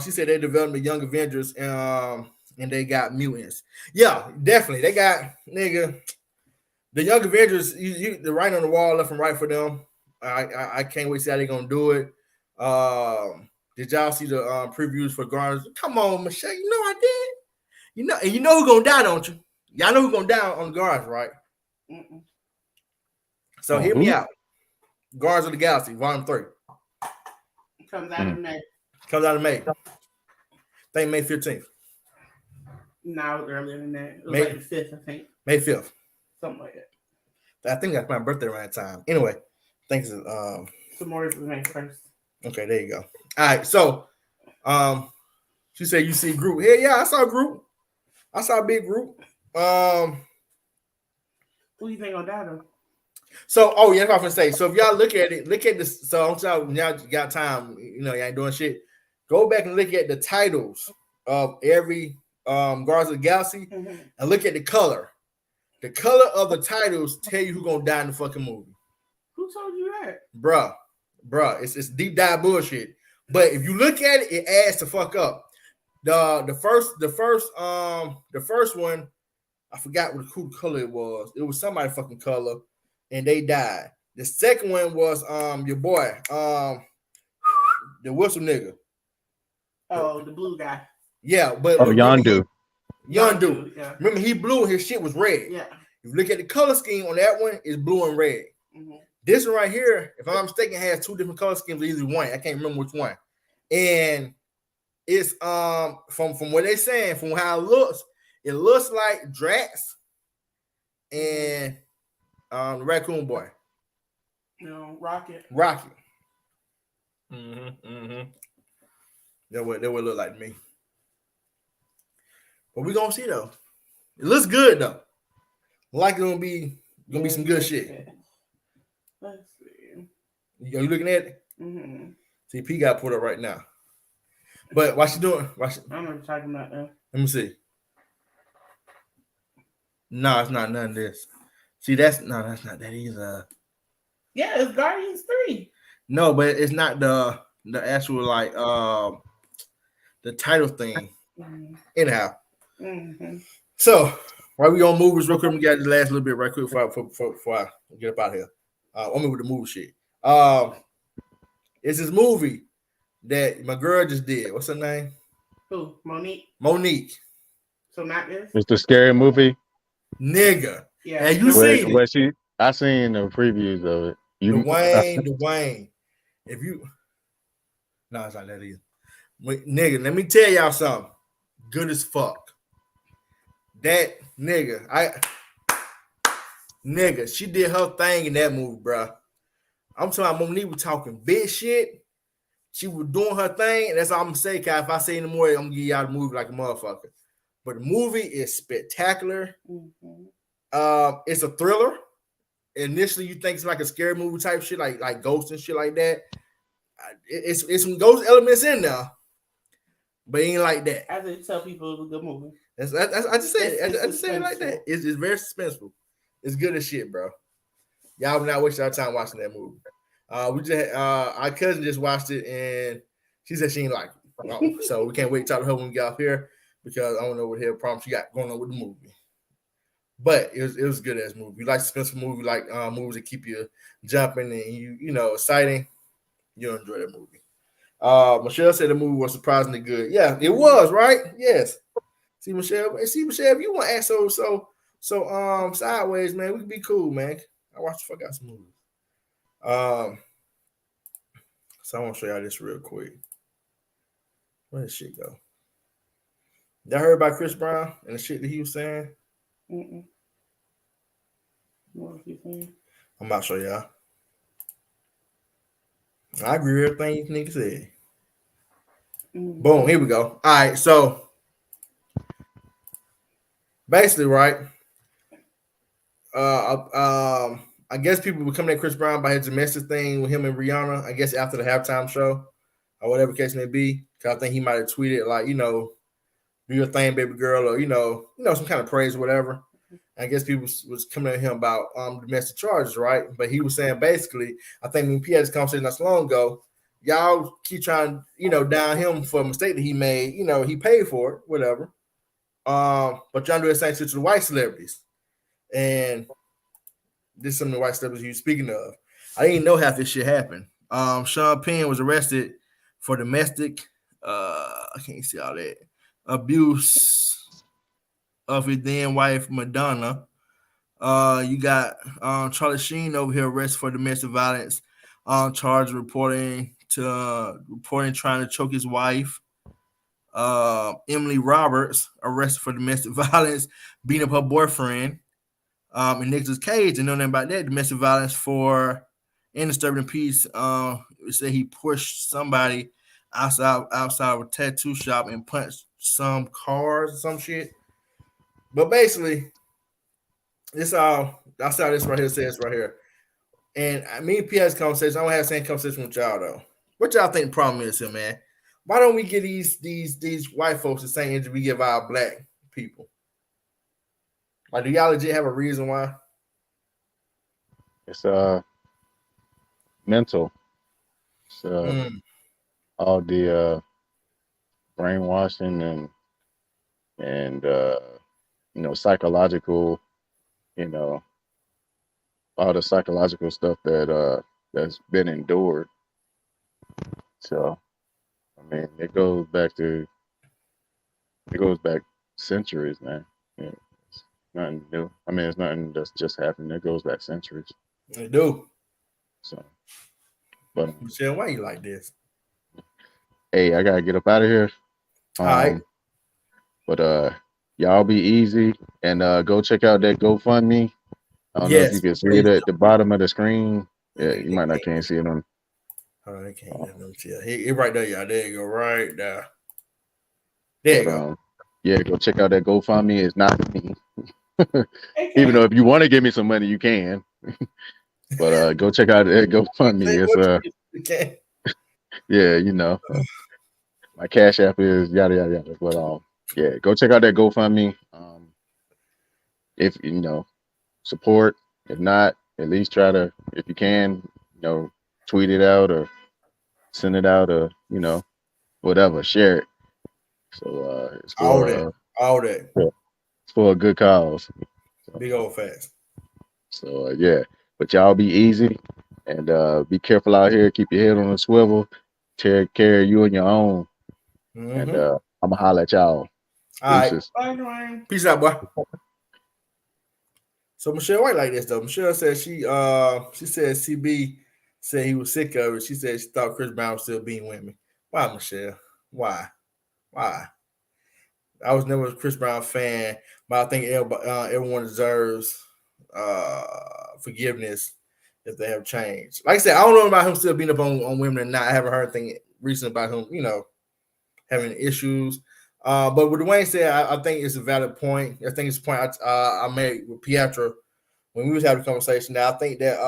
She said they developed the Young Avengers, and they got mutants. Yeah, definitely, they got the Young Avengers. The writing on the wall left and right for them. I can't wait to see how they're gonna do it. Did y'all see the previews for Guardians? Come on, Michelle, I did. And you know who's gonna die, don't you? Y'all know who's gonna die on the Guardians, right? Mm-mm. So hear me out. Guardians of the Galaxy, Volume 3.
Comes out in May.
Comes out in May. I think May 15th.
No, earlier than that. It was May, like the 5th, I think.
May 5th.
Something like that.
I think that's my birthday around time. Anyway, thanks.
Tomorrow's the May 1st.
Okay, there you go. All right, so she said you see Groot. Yeah, I saw Groot. I saw a big Groot.
Who do you think on that though?
So, that's what I'm gonna say. So if y'all look at this. So I'm telling y'all got time. Y'all ain't doing shit. Go back and look at the titles of every Guardians of the Galaxy and look at the color. The color of the titles tell you who's gonna die in the fucking movie.
Who told you that?
Bruh, it's deep dive bullshit. But if you look at it, it adds to fuck up. The first one, I forgot who color it was. It was somebody fucking color, and they died. The second one was your boy, the whistle nigga.
Oh, the blue guy.
Yeah, but
Yondu.
Yondu.
Yeah.
Remember, he blue and his shit was red.
Yeah.
If you look at the color scheme on that one, it's blue and red. Mm-hmm. This one right here, if I'm not mistaken, has two different color schemes, either one. I can't remember which one. And it's from what they're saying, from how it looks like Drax and the Raccoon Boy.
Rocket.
Mm-hmm. That would look like me. But we're gonna see though. It looks good though. Like it's gonna be some good shit.
Let's see.
You looking at it?
Mm-hmm.
See, P got put up right now. But why she doing?
I'm not talking about that.
Let me see. No, it's not none of this. See, that's not that either.
Yeah, it's Guardians 3.
No, but it's not the actual like the title thing. Mm-hmm. Anyhow. Mm-hmm. So while we on movies real quick, we got the last little bit right quick before I get up out of here. On me with the movie shit. It's this movie that my girl just did. What's her name?
Who?
Monique.
So not this?
It's the scary movie.
Nigga.
Yeah.
And you seen it.
I seen the previews of it.
Dwayne. If you no, it's not that either. Nigga, let me tell y'all something. Good as fuck. That nigga, she did her thing in that movie, bro. I'm talking about Monique was talking big shit. She was doing her thing, and that's all I'm gonna say. Cause if I say any more, I'm gonna give y'all the movie like a motherfucker. but the movie is spectacular.
Mm-hmm.
It's a thriller. Initially, you think it's like a scary movie type shit, like ghosts and shit like that. It's some ghost elements in there, but it ain't like that.
I just tell people it's a good movie.
I just say it. I just say it like
suspenseful.
that. It's very suspenseful. It's good as shit, bro. Y'all will not waste our time watching that movie. We just our cousin just watched it and she said she ain't like it. So we can't wait to talk to her when we get off here because I don't know what the hell problem she got going on with the movie. But it was good as movie. You like suspenseful movie, like movies that keep you jumping and you know exciting. You'll enjoy that movie. Michelle said the movie was surprisingly good. Yeah, it was, right? Yes. See, Michelle, if you want to act so sideways, man, we can be cool, man. I watch the fuck out some movies. So I want to show y'all this real quick. Where did shit go? Y'all heard about Chris Brown and the shit that he was saying?
What was he saying?
I'm about to show y'all. I agree with everything you nigga said. Boom, here we go. All right, so basically, right? I guess people were coming at Chris Brown by his domestic thing with him and Rihanna. I guess after the halftime show or whatever case may be, because I think he might have tweeted like, you know, do your thing, baby girl, or you know, some kind of praise or whatever. I guess people was coming at him about domestic charges, right? But he was saying basically, I think when P had this conversation not so long ago, y'all keep trying, you know, down him for a mistake that he made. You know, he paid for it, whatever. But y'all do the same shit to the white celebrities. And this is some of the white celebrities you speaking of. I didn't know half this shit happened. Sean Penn was arrested for domestic, I can't see all that, abuse of his then wife, Madonna. You got Charlie Sheen over here arrested for domestic violence on charge of reporting trying to choke his wife. Emily Roberts arrested for domestic violence, beating up her boyfriend. And Nicolas Cage, and know nothing about that, domestic violence for disturbing peace. It said he pushed somebody outside of a tattoo shop and punched some cars or some shit. But basically, that's how this right here says right here. And me and P.S. conversation, I don't have the same conversation with y'all though. What y'all think the problem is here, man? Why don't we give these white folks the same energy we give our black people? Like, do y'all legit have a reason why?
It's mental. It's all the brainwashing and you know, psychological, you know, all the psychological stuff that's been endured. So I mean, it goes back centuries, man. Yeah, it's nothing new. I mean, it's nothing that's just happened. It goes back centuries.
They do.
So, but
Michelle, why you like this?
Hey, I gotta get up out of here.
All right.
But y'all be easy and go check out that GoFundMe. I don't know if you can see it at the bottom of the screen. Yeah, you might not can't see it on.
All right, can't see it. It right there, y'all. There you go, right there. There you go.
Yeah, go check out that GoFundMe. It's not me. Even though if you want to give me some money, you can. But go check out that GoFundMe. It's yeah, you know, my Cash App is yada yada yada. But yeah, go check out that GoFundMe. If you know, support. If not, at least try to, if you can, you know, tweet it out or send it out or you know, whatever, share it. So it's for
all that.
It's for a good cause. So,
big old fast.
So yeah, but y'all be easy and be careful out here. Keep your head on a swivel. Take care of you and your own. And I'm gonna holler at y'all.
All right. Bye, peace out, boy. So Michelle White like this though. Michelle said she said CB said he was sick of it. She said she thought Chris Brown was still being women. Why, Michelle? Why? I was never a Chris Brown fan, but I think everyone deserves forgiveness if they have changed. Like I said, I don't know about him still being up on women or not. I haven't heard anything recent about him, you know, having issues. But what Dwayne said, I think it's a valid point. I think it's a point I made with Pietro when we was having a conversation. Now I think that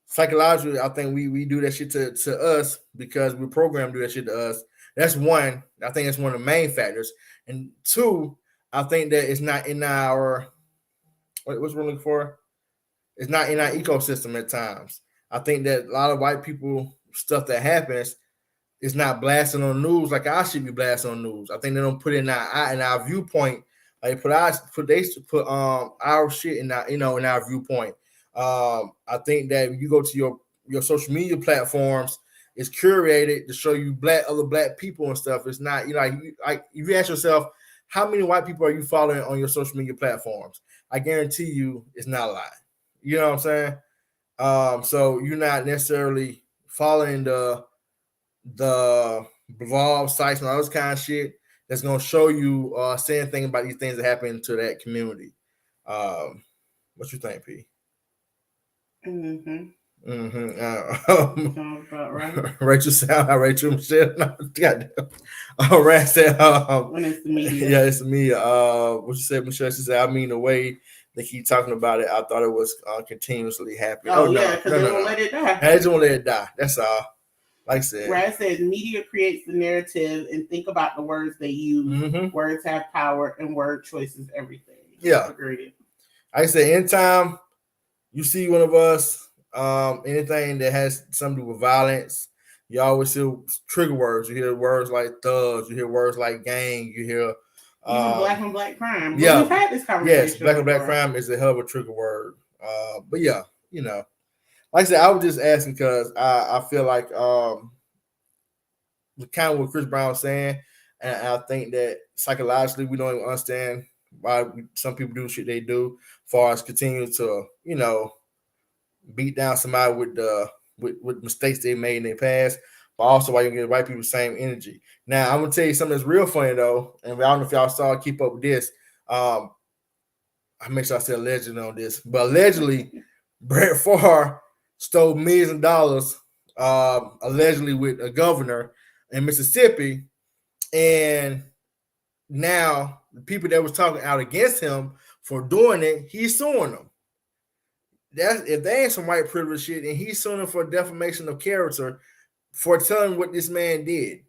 psychologically, I think we do that shit to us because we're programmed to do that shit to us. That's one. I think that's one of the main factors. And two, I think that it's not in our what's we're looking for. It's not in our ecosystem at times. I think that a lot of white people stuff that happens is not blasting on the news like I should be blasting on the news. I think they don't put it in our viewpoint. Like put our shit in our in our viewpoint. I think that when you go to your social media platforms, it's curated to show you other black people and stuff. It's not like if you ask yourself, how many white people are you following on your social media platforms? I guarantee you, it's not a lot. You know what I'm saying? So you're not necessarily following the blog sites and all this kind of shit that's gonna show you saying things about these things that happen to that community. What you think, P?
Right.
Rachel said, Rachel Michelle. No, goddamn. Rand said,
when it's the media.
Yeah, it's the media. What you said, Michelle? She said, I mean, the way they keep talking about it, I thought it was continuously happening.
Oh yeah, because they won't let it die.
They just won't let it die. That's all. Like I said,
Rand says media creates the narrative, and think about the words they use.
Mm-hmm.
Words have power, and word choices everything.
Yeah,
agreed.
Like I said, anytime you see one of us, anything that has something to do with violence, you always hear trigger words. You hear words like thugs. You hear words like gang. You hear
even black on black crime.
Yeah,
we've had this conversation.
Yes, black on black crime is a hell of a trigger word. But yeah, like I said, I was just asking because I feel like kind of what Chris Brown was saying, and I think that psychologically we don't even understand why some people do shit they do, as far as continue to beat down somebody with mistakes they made in their past, but also why you get white people the same energy. Now I'm gonna tell you something that's real funny though, and I don't know if y'all saw Keep Up with This. I make sure I say allegedly on this, but allegedly Brett Favre stole millions of dollars, allegedly with a governor in Mississippi, and now the people that was talking out against him for doing it, he's suing them. That's if they ain't some white privilege shit, and he's suing them for defamation of character for telling what this man did.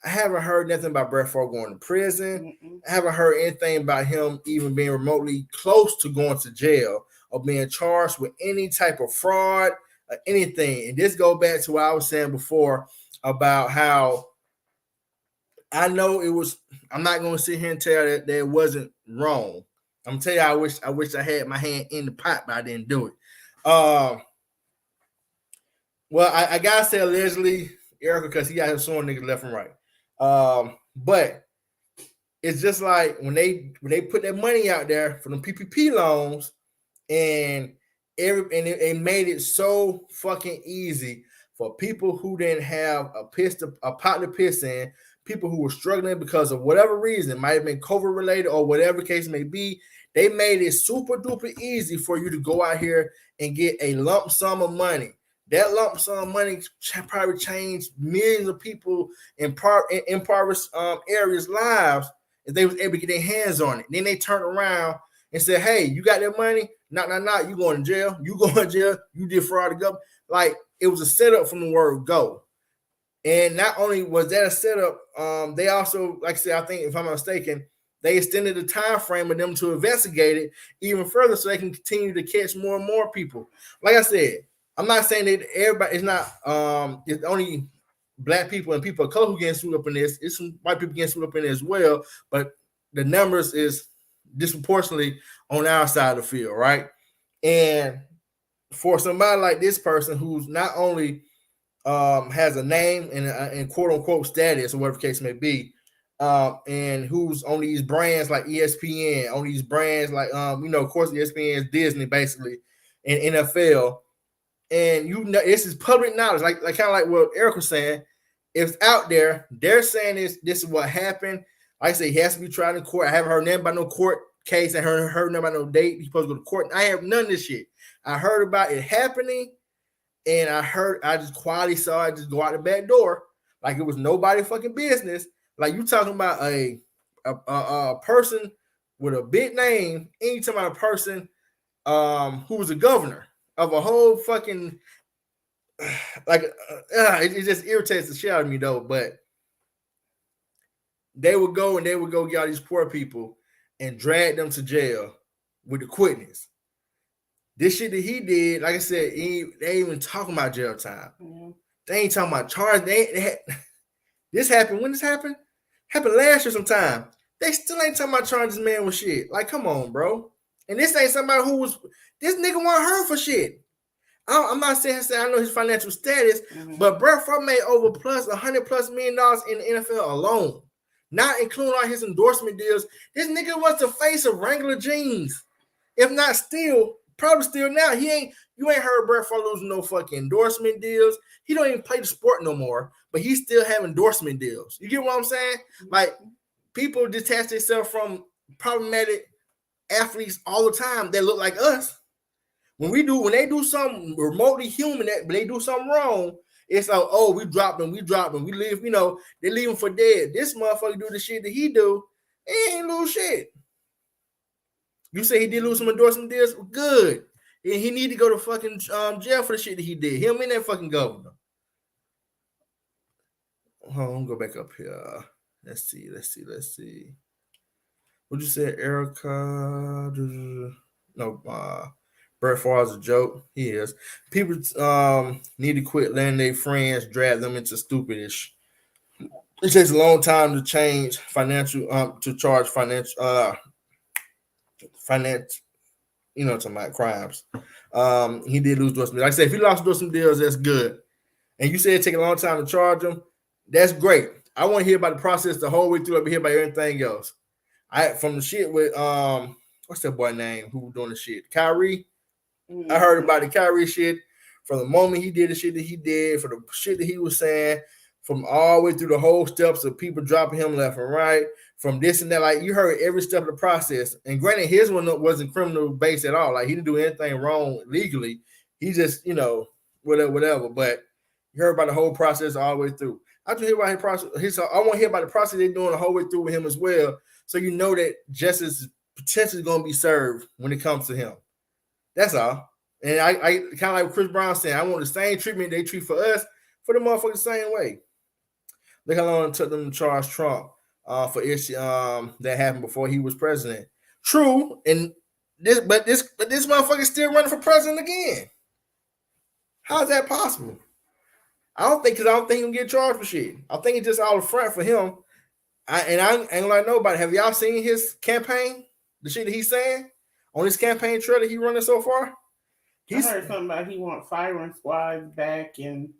I haven't heard nothing about Brett Favre going to prison. I haven't heard anything about him even being remotely close to going to jail or being charged with any type of fraud or anything. And this goes back to what I was saying before about how I know it was. I'm not going to sit here and tell that it wasn't wrong. I'm gonna tell you, I wish I had my hand in the pot, but I didn't do it. Well, I gotta say allegedly, Erica, because he got him suing niggas left and right. But it's just like when they put that money out there for them PPP loans, and it made it so fucking easy for people who didn't have a pot to piss in, people who were struggling because of whatever reason, it might have been COVID related or whatever the case may be. They made it super duper easy for you to go out here and get a lump sum of money. That lump sum of money probably changed millions of people in impoverished areas' lives if they was able to get their hands on it. Then they turn around and say, "Hey, you got that money? No, you going to jail? You going to jail? You defraud the government." Like it was a setup from the word go. And not only was that a setup, they also, like I said, I think if I'm not mistaken, they extended the time frame of them to investigate it even further so they can continue to catch more and more people. Like I said, I'm not saying that everybody is not it's only black people and people of color who getting sued up in this. It's some white people getting sued up in it as well, but the numbers is disproportionately on our side of the field, right? And for somebody like this person who's not only has a name and quote unquote status or whatever the case may be, and who's on these brands like ESPN, on these brands like of course ESPN is Disney basically, and NFL, and this is public knowledge, like kind of like what Eric was saying. If it's out there, they're saying this is what happened. Like I say, he has to be tried in court. I haven't heard nothing about no court case. I heard nothing about no date. He's supposed to go to court. I have none of this shit. I heard about it happening. And I just quietly saw it just go out the back door like it was nobody fucking business. Like you talking about a person with a big name, and you talking about a person who was a governor of a whole fucking like it just irritates the shit out of me though. But they would go get all these poor people and drag them to jail with the quickness. This shit that he did, like I said, they ain't even talking about jail time. Mm-hmm. They ain't talking about charge. This happened. When this happened? Happened last year sometime. They still ain't talking about charging this man with shit. Like, come on, bro. And this ain't somebody who was, this nigga wasn't hurt for shit. I'm not saying I know his financial status, but Brett Favre made over $100+ million in the NFL alone, not including all his endorsement deals. This nigga was the face of Wrangler jeans, if not still, probably still now. You ain't heard Brett Favre losing no fucking endorsement deals. He don't even play the sport no more, but he still have endorsement deals. You get what I'm saying? Like, people detach themselves from problematic athletes all the time that look like us. When they do something remotely human, but they do something wrong, it's like, oh, we dropped them, we leave, they leave him for dead. This motherfucker do the shit that he do, he ain't lose shit. You say he did lose some endorsement deals? Good. And he need to go to fucking jail for the shit that he did. Him and that fucking governor. Hold on, go back up here. Let's see. What you say, Erica? No, Brett Favre's a joke. He is. People need to quit letting their friends drag them into stupidish. It takes a long time to change to charge finance, talking about crimes. He did lose those. Like I said, if he lost those some deals, that's good. And you said it take a long time to charge them, that's great. I want to hear about the process the whole way through. I be hear about everything else. From the shit with what's that boy name who doing the shit? Kyrie. I heard about the Kyrie shit from the moment he did the shit that he did, for the shit that he was saying, from all the way through the whole steps of people dropping him left and right, from this and that. Like, you heard every step of the process. And granted, his one wasn't criminal based at all. Like, he didn't do anything wrong legally. He just, whatever. But you heard about the whole process all the way through. I just hear about his process. I want to hear about the process they're doing the whole way through with him as well. So you know that justice is potentially going to be served when it comes to him. That's all. And I kind of like what Chris Brown saying, I want the same treatment they treat for us, for the motherfuckers the same way. Look how long it took them to charge Trump for issue that happened before he was president. True, and this motherfucker still running for president again. How is that possible? I don't think he'll get charged for shit. I think it's just all a front for him. I ain't gonna let nobody. Have y'all seen his campaign? The shit that he's saying on his campaign trail that he running so far?
I heard something about he want firing squads back and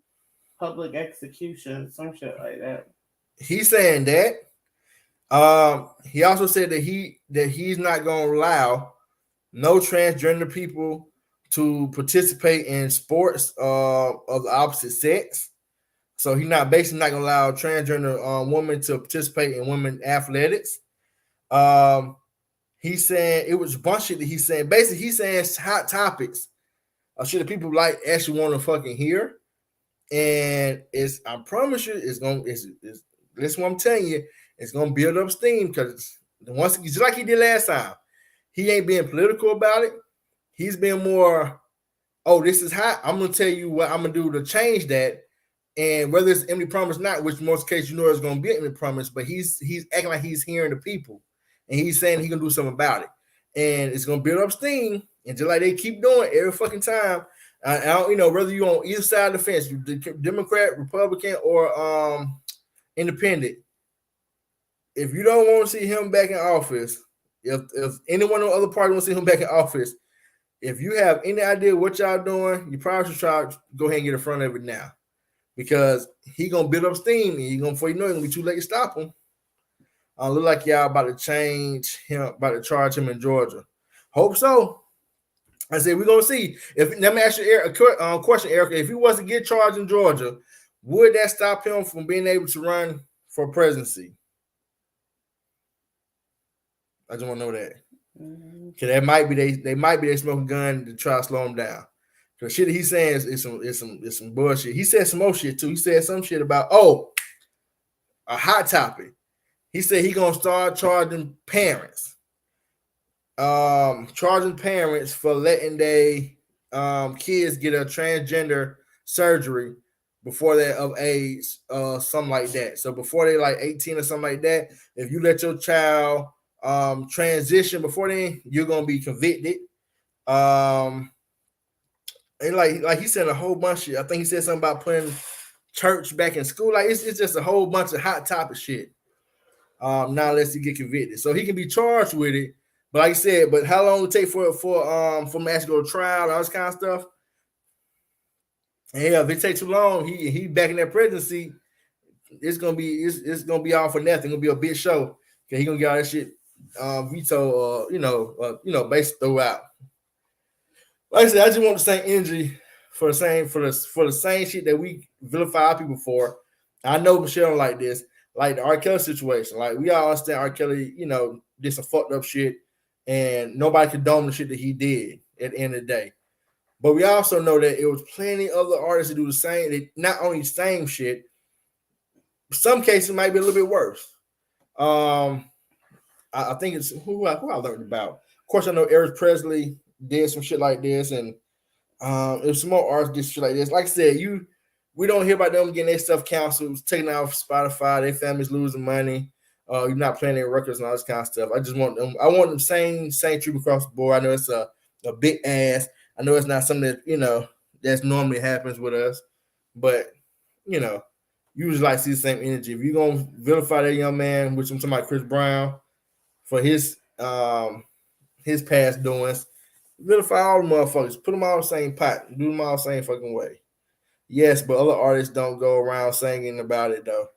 public execution, some shit like that.
He's saying that. He also said that he's not gonna allow no transgender people to participate in sports of the opposite sex. So he's basically not gonna allow transgender women to participate in women athletics. He's saying it was a bunch of shit that he's saying. Basically, he's saying hot topics. Shit that people actually want to fucking hear. And I promise you, this is what I'm telling you, it's gonna build up steam, because once, just like he did last time, he ain't being political about it. He's been more, oh, this is hot. I'm gonna tell you what I'm gonna do to change that. And whether it's empty promise or not, which in most cases it's gonna be an empty promise, but he's acting like he's hearing the people, and he's saying he can do something about it. And it's gonna build up steam. And just like they keep doing every fucking time, I don't, whether you're on either side of the fence, Democrat, Republican, or independent, if you don't want to see him back in office, if anyone on the other party wants to see him back in office, if you have any idea what y'all doing, you probably should try to go ahead and get in front of it now, because he gonna build up steam, and before you know it, it's gonna be too late to stop him. Look like y'all about to change him, about to charge him in Georgia. Hope so. I said, we're going to see. Let me ask you a question, Erica. If he was to get charged in Georgia, would that stop him from being able to run for presidency? I just want to know that. Because that might be they smoking gun to try to slow him down. Because shit that he's saying is some bullshit. He said some more shit too. He said some shit about, a hot topic. He said he gonna start charging parents. Charging parents for letting they kids get a transgender surgery before they're of age, something like that. So before they like 18 or something like that, if you let your child transition before then, you're gonna be convicted. And like he said a whole bunch of shit. I think he said something about putting church back in school. Like it's just a whole bunch of hot topic shit. Not unless he get convicted. So he can be charged with it. But like I said, but how long it take for him to actually go to trial and all this kind of stuff? And yeah, if it takes too long, he back in that presidency, it's gonna be all for nothing. It's gonna be a big show. Okay, he gonna get all that shit veto, basically throughout. Like I said, I just want the same energy for the same shit that we vilify our people for. I know Michelle like this, like the R. Kelly situation. Like we all understand R. Kelly, did some fucked up shit, and nobody condoned the shit that he did at the end of the day. But we also know that it was plenty other artists that do the same. They not only same shit. Some cases might be a little bit worse. I think it's who I learned about. Of course, I know Elvis Presley did some shit like this, and if some more artists did shit like this, like I said, we don't hear about them getting their stuff canceled, taken off Spotify, their families losing money. You're not playing their records and all this kind of stuff. I just want them. I want them same treatment across the board. I know it's a big ass. I know it's not something that that's normally happens with us, but usually like see the same energy. If you're gonna vilify that young man, which I'm talking about Chris Brown, for his past doings, vilify all the motherfuckers. Put them all in the same pot. Do them all the same fucking way. Yes, but other artists don't go around singing about it though.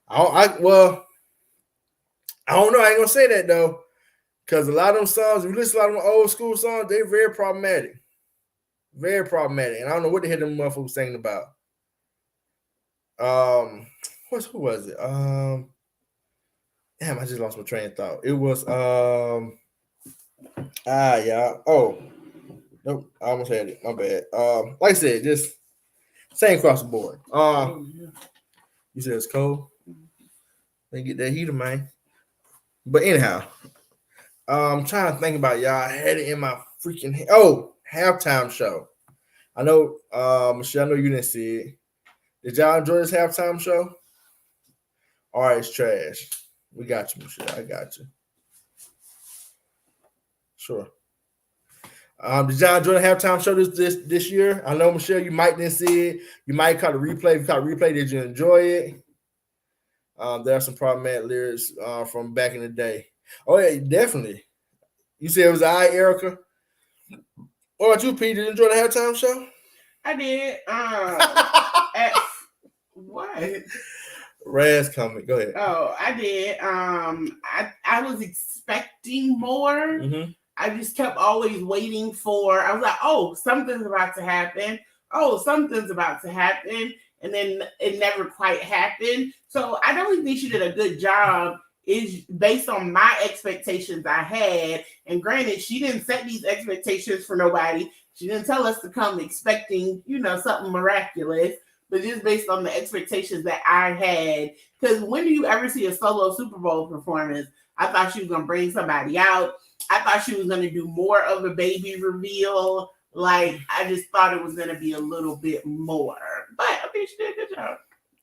I don't know. I ain't gonna say that though, because a lot of them songs, if you listen to a lot of them old school songs, they're very problematic. Very problematic. And I don't know what the hell them motherfuckers singing about. Who was it? Damn, I just lost my train of thought. It was yeah. Oh, nope, I almost had it. My bad. Like I said, just same across the board. You said it's cold. They get that heater, man. But anyhow, I'm trying to think about y'all. I had it in my freaking halftime show. I know, Michelle, I know you didn't see it. Did y'all enjoy this halftime show? All right, it's trash. We got you, Michelle. I got you. Sure. Did y'all enjoy the halftime show this year? I know, Michelle, you might didn't see it. You might caught a replay. If you caught a replay, did you enjoy it? There are some problematic lyrics from back in the day. Oh, yeah, definitely. You said it was all right, Erica? What about you, Pete? Did you enjoy the halftime show?
I did. What?
Raz coming. Go ahead.
Oh, I did. I was expecting more. Mm-hmm. I just kept always waiting for. I was like, oh, something's about to happen. Oh, something's about to happen. And then it never quite happened. So I don't think she did a good job. Is based on my expectations I had. And granted, she didn't set these expectations for nobody. She didn't tell us to come expecting, something miraculous. But just based on the expectations that I had. Because when do you ever see a solo Super Bowl performance? I thought she was going to bring somebody out. I thought she was going to do more of a baby reveal. Like, I just thought it was going to be a little bit more. But I think she did a good job.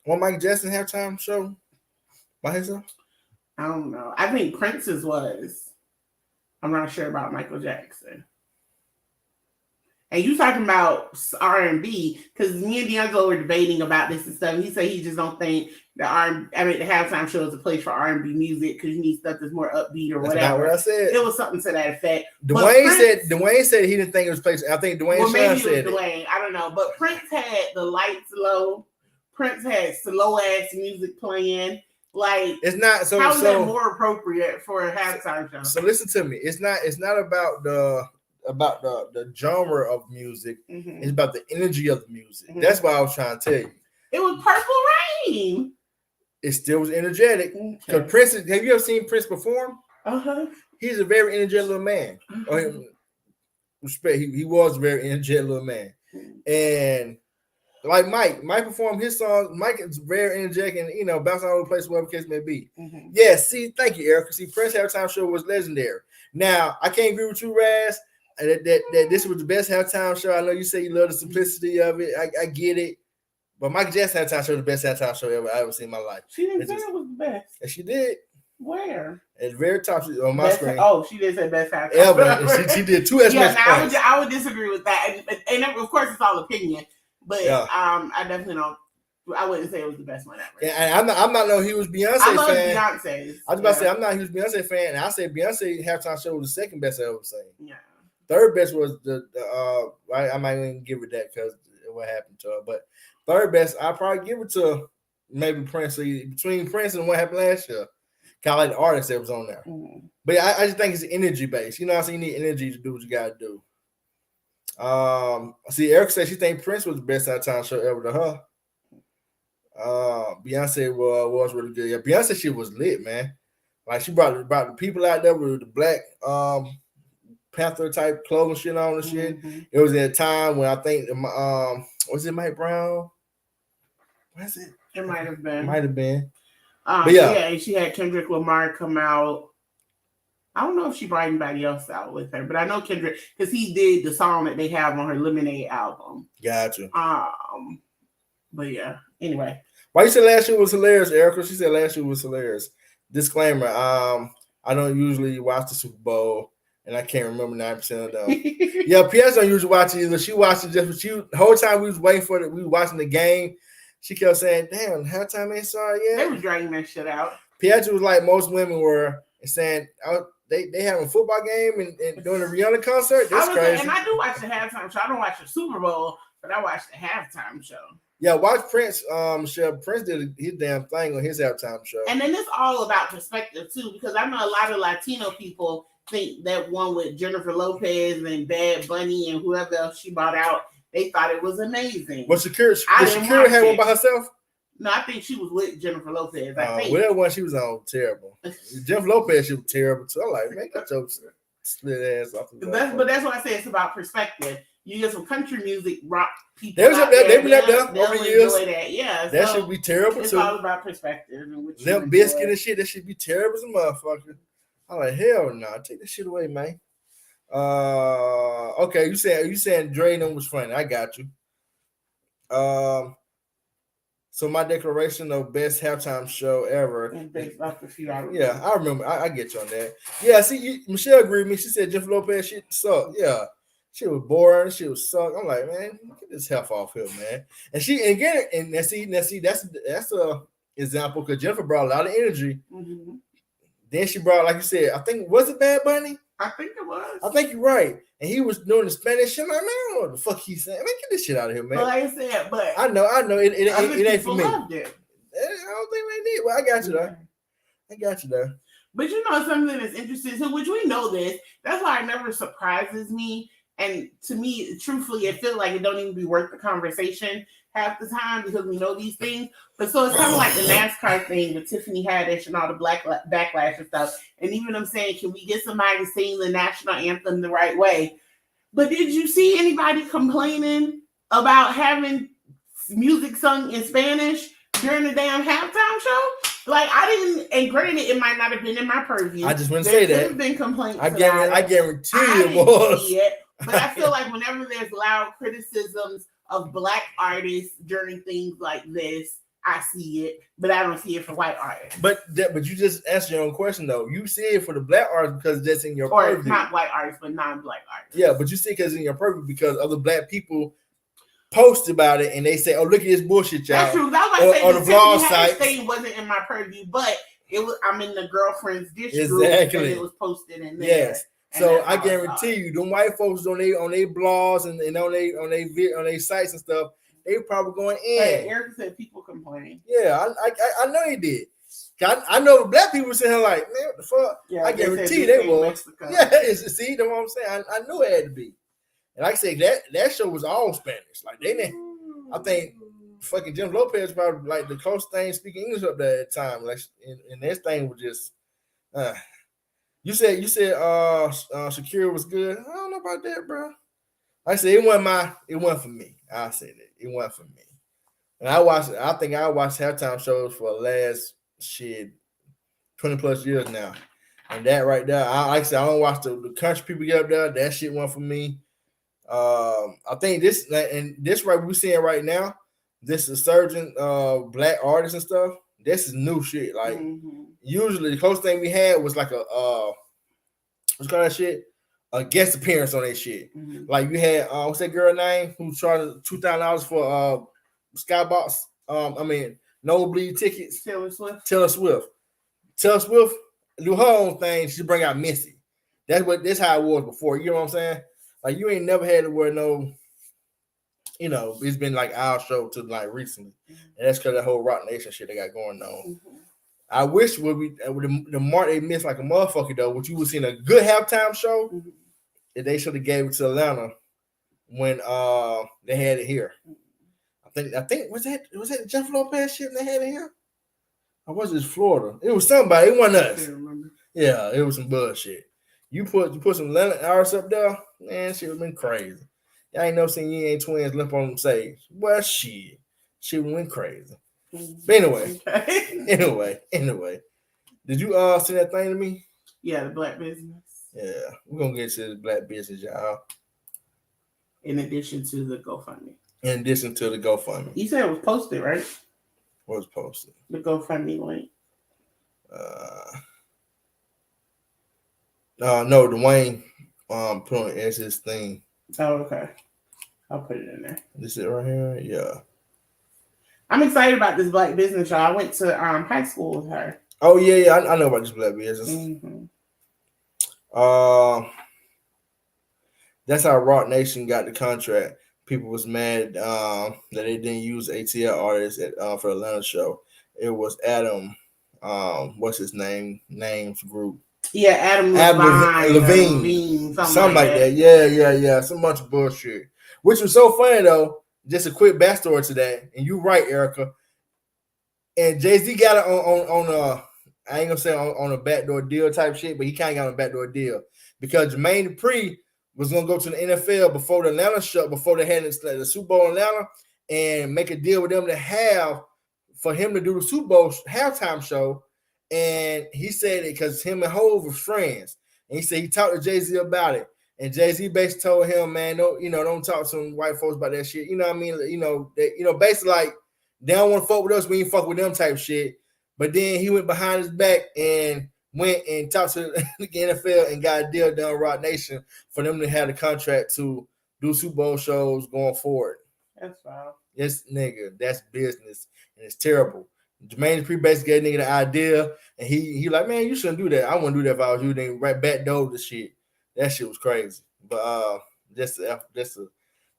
Well, Mike Jackson halftime show by himself?
I don't know. I think Prince's was. I'm not sure about Michael Jackson. And you talking about R&B, because me and D'Angelo were debating about this and stuff. He said he just don't think the halftime show is a place for R&B music because you need stuff that's more upbeat or whatever.
That's not what I said.
It was something to that effect.
Dwayne said he didn't think it was a place. I think Dwayne said
Dwayne. I don't know. But Prince had the lights low. Prince had slow ass music playing. Like,
it's not so.
How is that more appropriate for a halftime show?
So listen to me. It's not about the genre of music. Mm-hmm. It's about the energy of the music. Mm-hmm. That's what I was trying to tell you.
It was Purple Rain.
It still was energetic. Because Prince, have you ever seen Prince perform?
Uh-huh.
He's a very energetic little man. Mm-hmm. Respect. He was a very energetic little man. And like Mike performed his song. Mike is very energetic and bounce all over the place, whatever the case may be.
Mm-hmm.
Yeah, see, thank you, Erica. See, Prince halftime show was legendary. Now, I can't agree with you, Raz, that this was the best halftime show. I know you say you love the simplicity of it. I get it. But Michael Jackson halftime show was the best halftime show I ever seen in my life.
She didn't say it was the best.
And she did.
Where?
At the very top on my
best,
screen.
Oh, she did say best halftime.
Ever. And she did 2
Yeah, I would disagree with that. And of course, it's all opinion. But I definitely don't. I wouldn't say it was the best one ever.
Yeah, and I'm not no huge Beyonce fan.
I love Beyonce's.
I was about to say I'm not a huge Beyonce fan, and I say Beyonce halftime show was the second best I ever seen.
Yeah.
Third best was the I might even give it that because what happened to her. But third best, I'd probably give it to maybe Prince. So between Prince and what happened last year, kind of like the artist that was on there. Mm-hmm. But I just think it's energy based. You know what I'm saying? You need energy to do what you gotta do. See, Erica said she think Prince was the best halftime show ever to her. Beyonce was really good. Yeah, Beyonce shit was lit, man. Like she brought the people out there with the black Panther type clothing shit on and shit. Mm-hmm. It was at a time when I think was it Mike Brown? What is it?
It might have been.
But yeah,
and she had Kendrick Lamar come out. I don't know if she brought anybody else out with her, but I know Kendrick because he did the song that they have on her Lemonade album.
Gotcha.
But yeah. Anyway,
why you said last year was hilarious, Erica? She said last year was hilarious. Disclaimer: I don't usually watch the Super Bowl, and I can't remember 9% of them. Yeah, PS don't usually watch it either. She watched it just the whole time we was waiting for it. We was watching the game. She kept saying, "Damn, halftime ain't started yet."
They was dragging that shit out.
PS was like most women were and saying, they having a football game and doing a Rihanna concert. That's crazy.
And I do watch the halftime show. I don't watch the Super Bowl, but I watch the halftime show.
Yeah, watch Prince. Prince did his damn thing on his halftime show.
And then it's all about perspective too, because I know a lot of Latino people think that one with Jennifer Lopez and Bad Bunny and whoever else she brought out, they thought it was amazing.
But Shakira had one by herself?
No, I think she was with Jennifer Lopez. I think
whatever one she was on, terrible. Jennifer Lopez, she was terrible too. I'm like, man, get your split ass off.
But that's what I say. It's about perspective. You get some country music, rock people.
They've been up there over the years.
That. Yeah,
that should be terrible
it's
too.
It's all about perspective.
Them biscuit and shit, that should be terrible as a motherfucker. I'm like, hell no, take that shit away, man. Okay, you saying Dre and them was funny. I got you. So my declaration of best halftime show ever. Yeah, I remember. I get you on that. Yeah, see, Michelle agreed with me. She said Jennifer Lopez shit sucked. Yeah. She was boring. She was sucked. I'm like, man, get this health off here, man. And see, that's a example because Jennifer brought a lot of energy. Mm-hmm. Then she brought, like you said, I think was it Bad Bunny?
I think it was.
I think you're right. And he was doing the Spanish shit. I'm like, man, I don't know what the fuck he's saying. Man, get this shit out of here, man.
Well, like I said, but
I know. It ain't for me.
Loved it.
I don't think they did. Well, I got you there.
But you know something that's interesting, so which we know this. That's why it never surprises me. And to me, truthfully, it feels like it don't even be worth the conversation half the time because we know these things. But so it's kind of like the NASCAR thing with Tiffany Haddish and all the backlash and stuff. And even I'm saying, can we get somebody to sing the national anthem the right way? But did you see anybody complaining about having music sung in Spanish during the damn halftime show? Like, I didn't, and granted, it might not have been in my purview.
I just wouldn't say that.
There could have been complaints.
I guarantee it was.
But I feel like whenever there's loud criticisms of black artists during things like this, I see it, but I don't see it for white artists.
But you just answered your own question though. You see it for the black artists because that's in your purview.
Or it's not white artists, but non-black artists.
Yeah, but you see it because in your purview because other black people post about it and they say, "Oh, look at this bullshit, y'all."
That's true. That was
on the blog site.
Thing wasn't in my purview, but it was. I'm in the girlfriend's dish group and it was posted in there.
Yes. So I guarantee you, them white folks on their blogs and on their sites and stuff, they were probably going in.
Hey, Eric said people complain.
Yeah, I know he did. I know black people sitting here like, man, what the fuck? Yeah, I guarantee they was. Yeah, see, that's what I'm saying. I knew it had to be. And like I said, that show was all Spanish. Like they didn't. I think fucking Jennifer Lopez probably like the closest thing speaking English up there at the time. Like, and this thing was just. You said Shakira was good. I don't know about that, bro. Like I said it wasn't for me. I said it. It wasn't for me. And I think I watched halftime shows for the last 20 plus years now. And that right there, like I said, I don't watch the country people get up there. That shit went for me. I think this right we're seeing right now, this is surging black artists and stuff. This is new shit. Like usually the closest thing we had was like a what's called that shit? A guest appearance on that shit. Like you had what's that girl name who charged $2,000 for skybox? Nosebleed tickets.
Taylor Swift.
Taylor Swift do her own thing. She bring out Missy. That's how it was before. You know what I'm saying? Like you ain't never had to wear no. It's been like our show to like recently, and that's because the whole Rock Nation shit they got going on. I wish the mark they missed like a motherfucker though. Which you would seen a good halftime show, that they should have gave it to Atlanta when they had it here. I think was that Jeff Lopez shit they had it here? Or was it Florida? It was somebody. It wasn't us. Yeah, it was some bullshit. You put some Atlanta artists up there, man, shit would have been crazy. I ain't never seen You Ain't Twins limp on stage. Well, shit would have been crazy. But anyway. Did you send that thing to me?
Yeah, the Black Business.
Yeah, we're gonna get to the Black Business, y'all.
In addition to the GoFundMe.
You
said it was posted, right?
What was posted?
The GoFundMe link.
No, Dwayne put on as his thing.
Oh, okay. I'll put it in there.
This is it right here? Yeah.
I'm excited about this Black Business, y'all. I went to high school with her.
Oh, yeah. I know about this Black Business. That's how Rock Nation got the contract. People was mad that they didn't use ATL artists for the Atlanta show. It was Adam, what's his name? Names group.
Yeah, Adam
Levine. Something like that. Yeah. Some bunch of bullshit. Which was so funny though. Just a quick backstory to that. And you're right, Erica. And Jay-Z got it on I ain't gonna say on a backdoor deal type shit, but he kind of got on a backdoor deal because Jermaine Dupri was gonna go to the NFL before the Atlanta show, before they had the Super Bowl in Atlanta, and make a deal with them for him to do the Super Bowl halftime show. And he said it because him and Hov were friends. And he said he talked to Jay-Z about it. And Jay-Z basically told him, man, don't talk to some white folks about that shit. You know what I mean? Basically like they don't want to fuck with us, we ain't fuck with them type shit. But then he went behind his back and went and talked to the NFL and got a deal done with Rock Nation for them to have the contract to do Super Bowl shows going forward.
That's foul.
Yes, nigga, that's business. And it's terrible. Jermaine Dupri basically gave nigga the idea, and he like, man, you shouldn't do that. I wouldn't do that if I was you. Then right back door the shit. That shit was crazy. But just a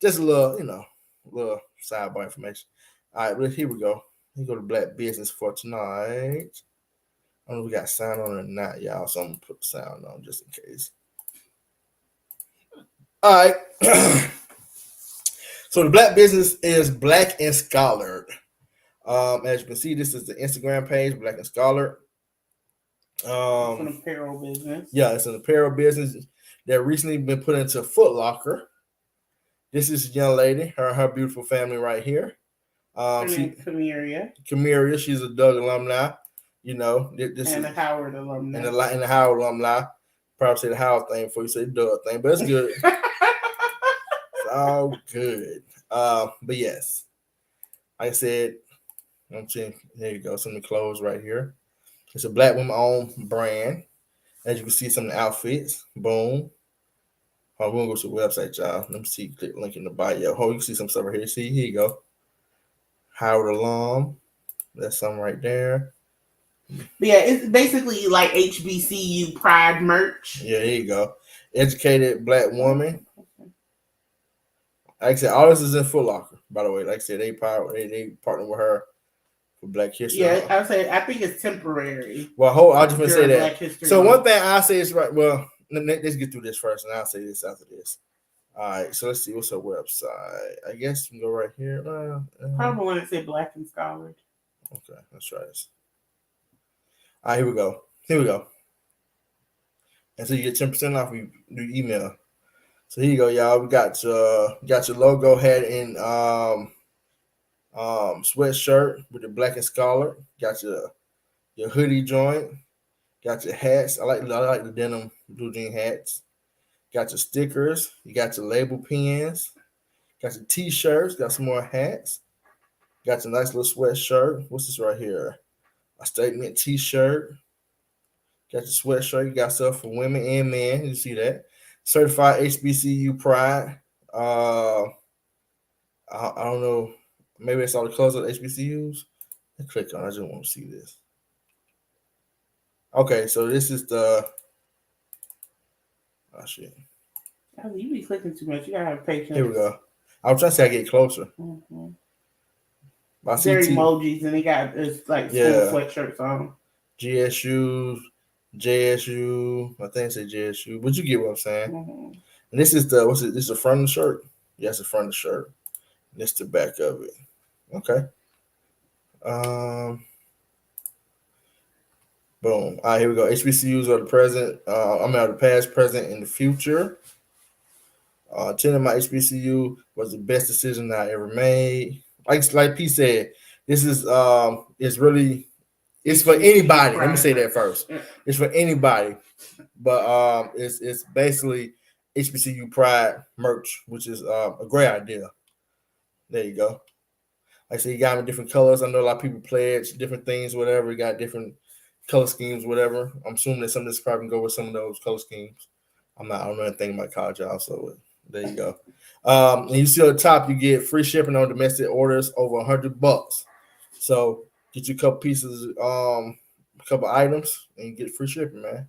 little, little sidebar information. All right, here we go. Here go to Black Business for tonight. I don't know if we got sound on or not, y'all. So I'm gonna put the sound on just in case. All right. So the Black Business is Black and Scholared. As you can see, this is the Instagram page, Black and Scholared.
It's an apparel business.
Yeah, it's an apparel business that recently been put into Foot Locker. This is a young lady, her beautiful family right here. Cameria, she's a Doug alumni. And
a Howard alumni.
And the Howard alumni. Probably say the Howard thing before you say the Doug thing, but it's good. It's all good. But yes, like I said, I'm saying, there you go. Some of the clothes right here. It's a Black woman-owned brand. As you can see, some of the outfits. Boom. We're going to go to the website, y'all. Let me see. Click link in the bio. You can see some stuff right here. See, here you go. Howard alum. That's something right there.
Yeah, it's basically like HBCU Pride merch.
Yeah, here you go. Educated Black woman. Like I said, all this is in Foot Locker, by the way. Like I said, they partner with her for Black History.
Yeah, I think it's temporary.
Well, I'll just want to say that. So one thing I say is right. Well, let's get through this first, and I'll say this after this. All right, so let's see what's her website. I guess we can go right here.
Probably want to say Black and Scholared.
Okay, let's try this. All right, here we go. And so you get 10% off your email. So here you go, y'all. We got your logo head in Sweatshirt with the black and scarlet. Got your hoodie joint. Got your hats. I like the denim blue jean hats. Got your stickers. You got your label pins. Got your t-shirts. Got some more hats. Got your nice little sweatshirt. What's this right here? A statement t-shirt. Got your sweatshirt. You got stuff for women and men. You see that? Certified HBCU Pride. I don't know. Maybe it's all the colors of the HBCUs. I click on. I just want to see this. Okay, so this is the. Oh shit!
Oh, you be clicking too much. You gotta have patience.
Here we go. I was trying to say I get closer.
Mm-hmm.
They're
emojis, and they got it's like full sweatshirts on.
GSU, JSU. I think it's JSU, but you get what I'm saying.
Mm-hmm.
And this is the what's it? This is the front of the shirt. Yes, the front of the shirt. This is the back of it. Okay. Boom. All right, here we go. HBCUs are the present. The past, present, and the future. Attending my HBCU was the best decision I ever made. Like P said, this is it's for anybody. Let me say that first. It's for anybody, but it's basically HBCU Pride merch, which is a great idea. There you go. Like I said, you got them in different colors. I know a lot of people pledge different things, whatever. You got different color schemes, whatever. I'm assuming that some of this probably can go with some of those color schemes. I don't know anything about college, y'all, so there you go. And you see on the top, you get free shipping on domestic orders over $100. So get you a couple pieces, a couple items, and you get free shipping, man.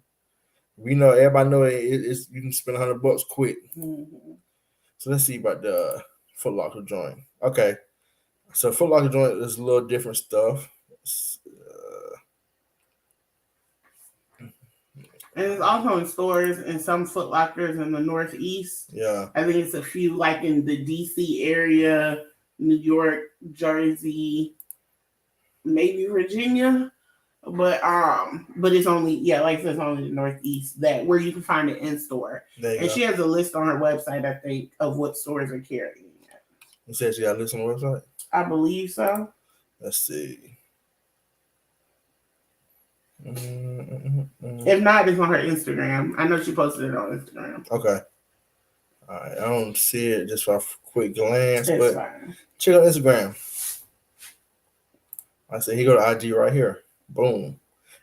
We know everybody know it's you can spend $100 quick.
Mm-hmm.
So let's see about the Foot Locker joint. Okay, so Foot Locker joint is a little different stuff.
And it's also in stores in some Foot Lockers in the Northeast.
Yeah.
I think it's a few like in the DC area, New York, Jersey, maybe Virginia. But it's only like I said, it's only the Northeast that where you can find it in store. And she has a list on her website, I think, of what stores are carrying it.
You said she got a list on the website?
I believe so.
Let's see.
If not, it's on her Instagram. I know she posted it on Instagram.
Okay. All right. I don't see it just for a quick glance,
That's
but
fine.
check out Instagram. I said he go to IG right here. Boom.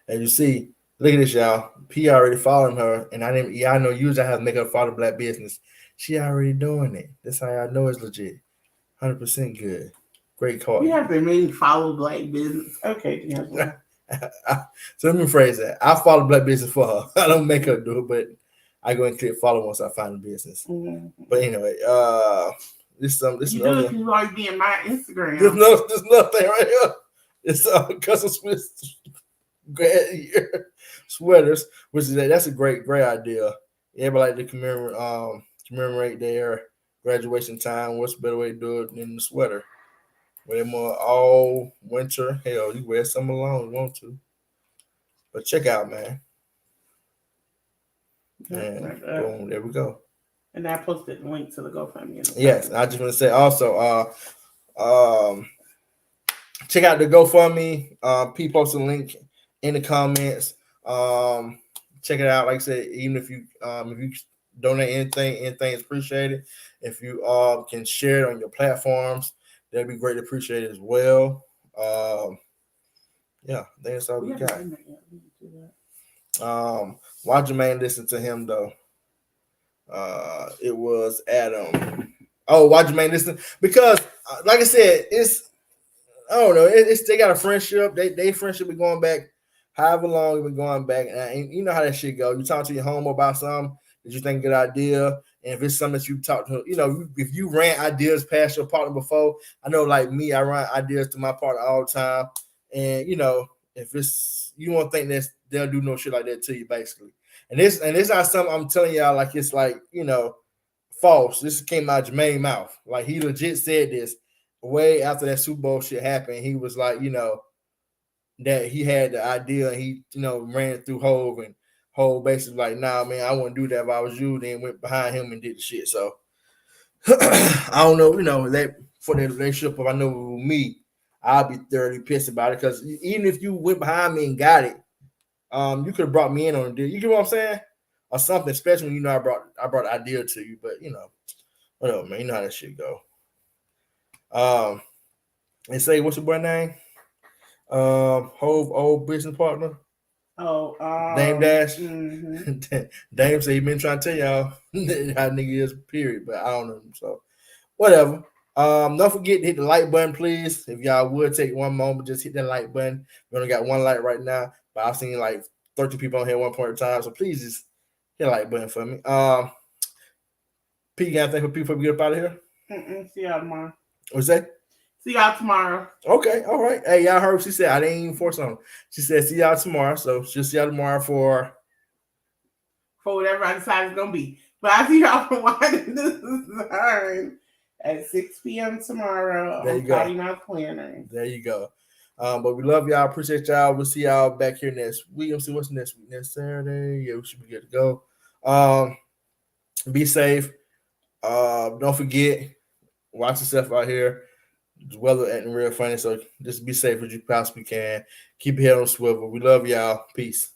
And you see, look at this, y'all. P already following her, and I know usually I have to make her follow Black business. She already doing it. That's how I know it's legit. 100% good. Great call.
You have to make follow Black business. Okay, yeah.
So let me phrase that. I follow Black business for her. I don't make her do it, but I go and click follow once I find the business.
Mm-hmm.
But anyway, this
you do if you already be in my Instagram.
There's nothing right here. It's custom sweaters, which is that's a great idea. Everybody like to commemorate their graduation time. What's a better way to do it than the sweater? Wear more all winter. Hell, you wear summer long if you want to. But check out, man. And boom, there we go.
And I posted the link to the GoFundMe.
Yes, I just want to say also, check out the GoFundMe. P posted a link in the comments. Check it out. Like I said, even if you donate anything is appreciated. If you can share it on your platforms, that'd be greatly appreciated as well. Yeah, I think that's all we got. Why Jermaine listen to him though? It was Adam. Oh, why Jermaine listen? Because like I said, I don't know. They got a friendship. They friendship been going back however long we've been going back. And you know how that shit go. You talk to your home about something that you think a good idea. And if it's something that you talk to, if you ran ideas past your partner before, I know like me, I run ideas to my partner all the time. And if it's you won't think that they'll do no shit like that to you, basically. And it's not something I'm telling y'all like it's like, false. This came out of Jermaine's mouth. Like he legit said this way after that Super Bowl shit happened. He was like, that he had the idea and he, ran it through Hov, and Hov basically like, nah, man, I wouldn't do that if I was you. Then went behind him and did the shit. So I don't know, that for the relationship. If I know with me, I'll be thoroughly pissed about it because even if you went behind me and got it, you could have brought me in on a deal. You get what I'm saying, or something. Especially when you know I brought the idea to you. But you know, whatever, man. You know how that shit go. And say what's your boy name? Hove old business partner.
Oh,
Dame Dash.
Mm-hmm.
Dame said he been trying to tell y'all how nigga is, period. But I don't know. So whatever. Don't forget to hit the like button, please. If y'all would take one moment, just hit that like button. We only got one like right now, but I've seen like 30 people on here at one point in time. So please just hit the like button for me. Pete, you got anything for people before we get up out of here?
See y'all tomorrow.
What's that?
See y'all tomorrow.
Okay, all right. Hey, y'all heard what she said. I didn't even force on her. She said, see y'all tomorrow. So she'll see y'all tomorrow for
whatever I decide it's gonna be. But I see y'all for watching this at 6 p.m. tomorrow.
There you go. There you go. But we love y'all. Appreciate y'all. We'll see y'all back here next week. Let's see what's next week. Next Saturday. Yeah, we should be good to go. Be safe. Don't forget, watch yourself out here. The weather acting real funny, so just be safe as you possibly can. Keep your head on swivel. We love y'all. Peace.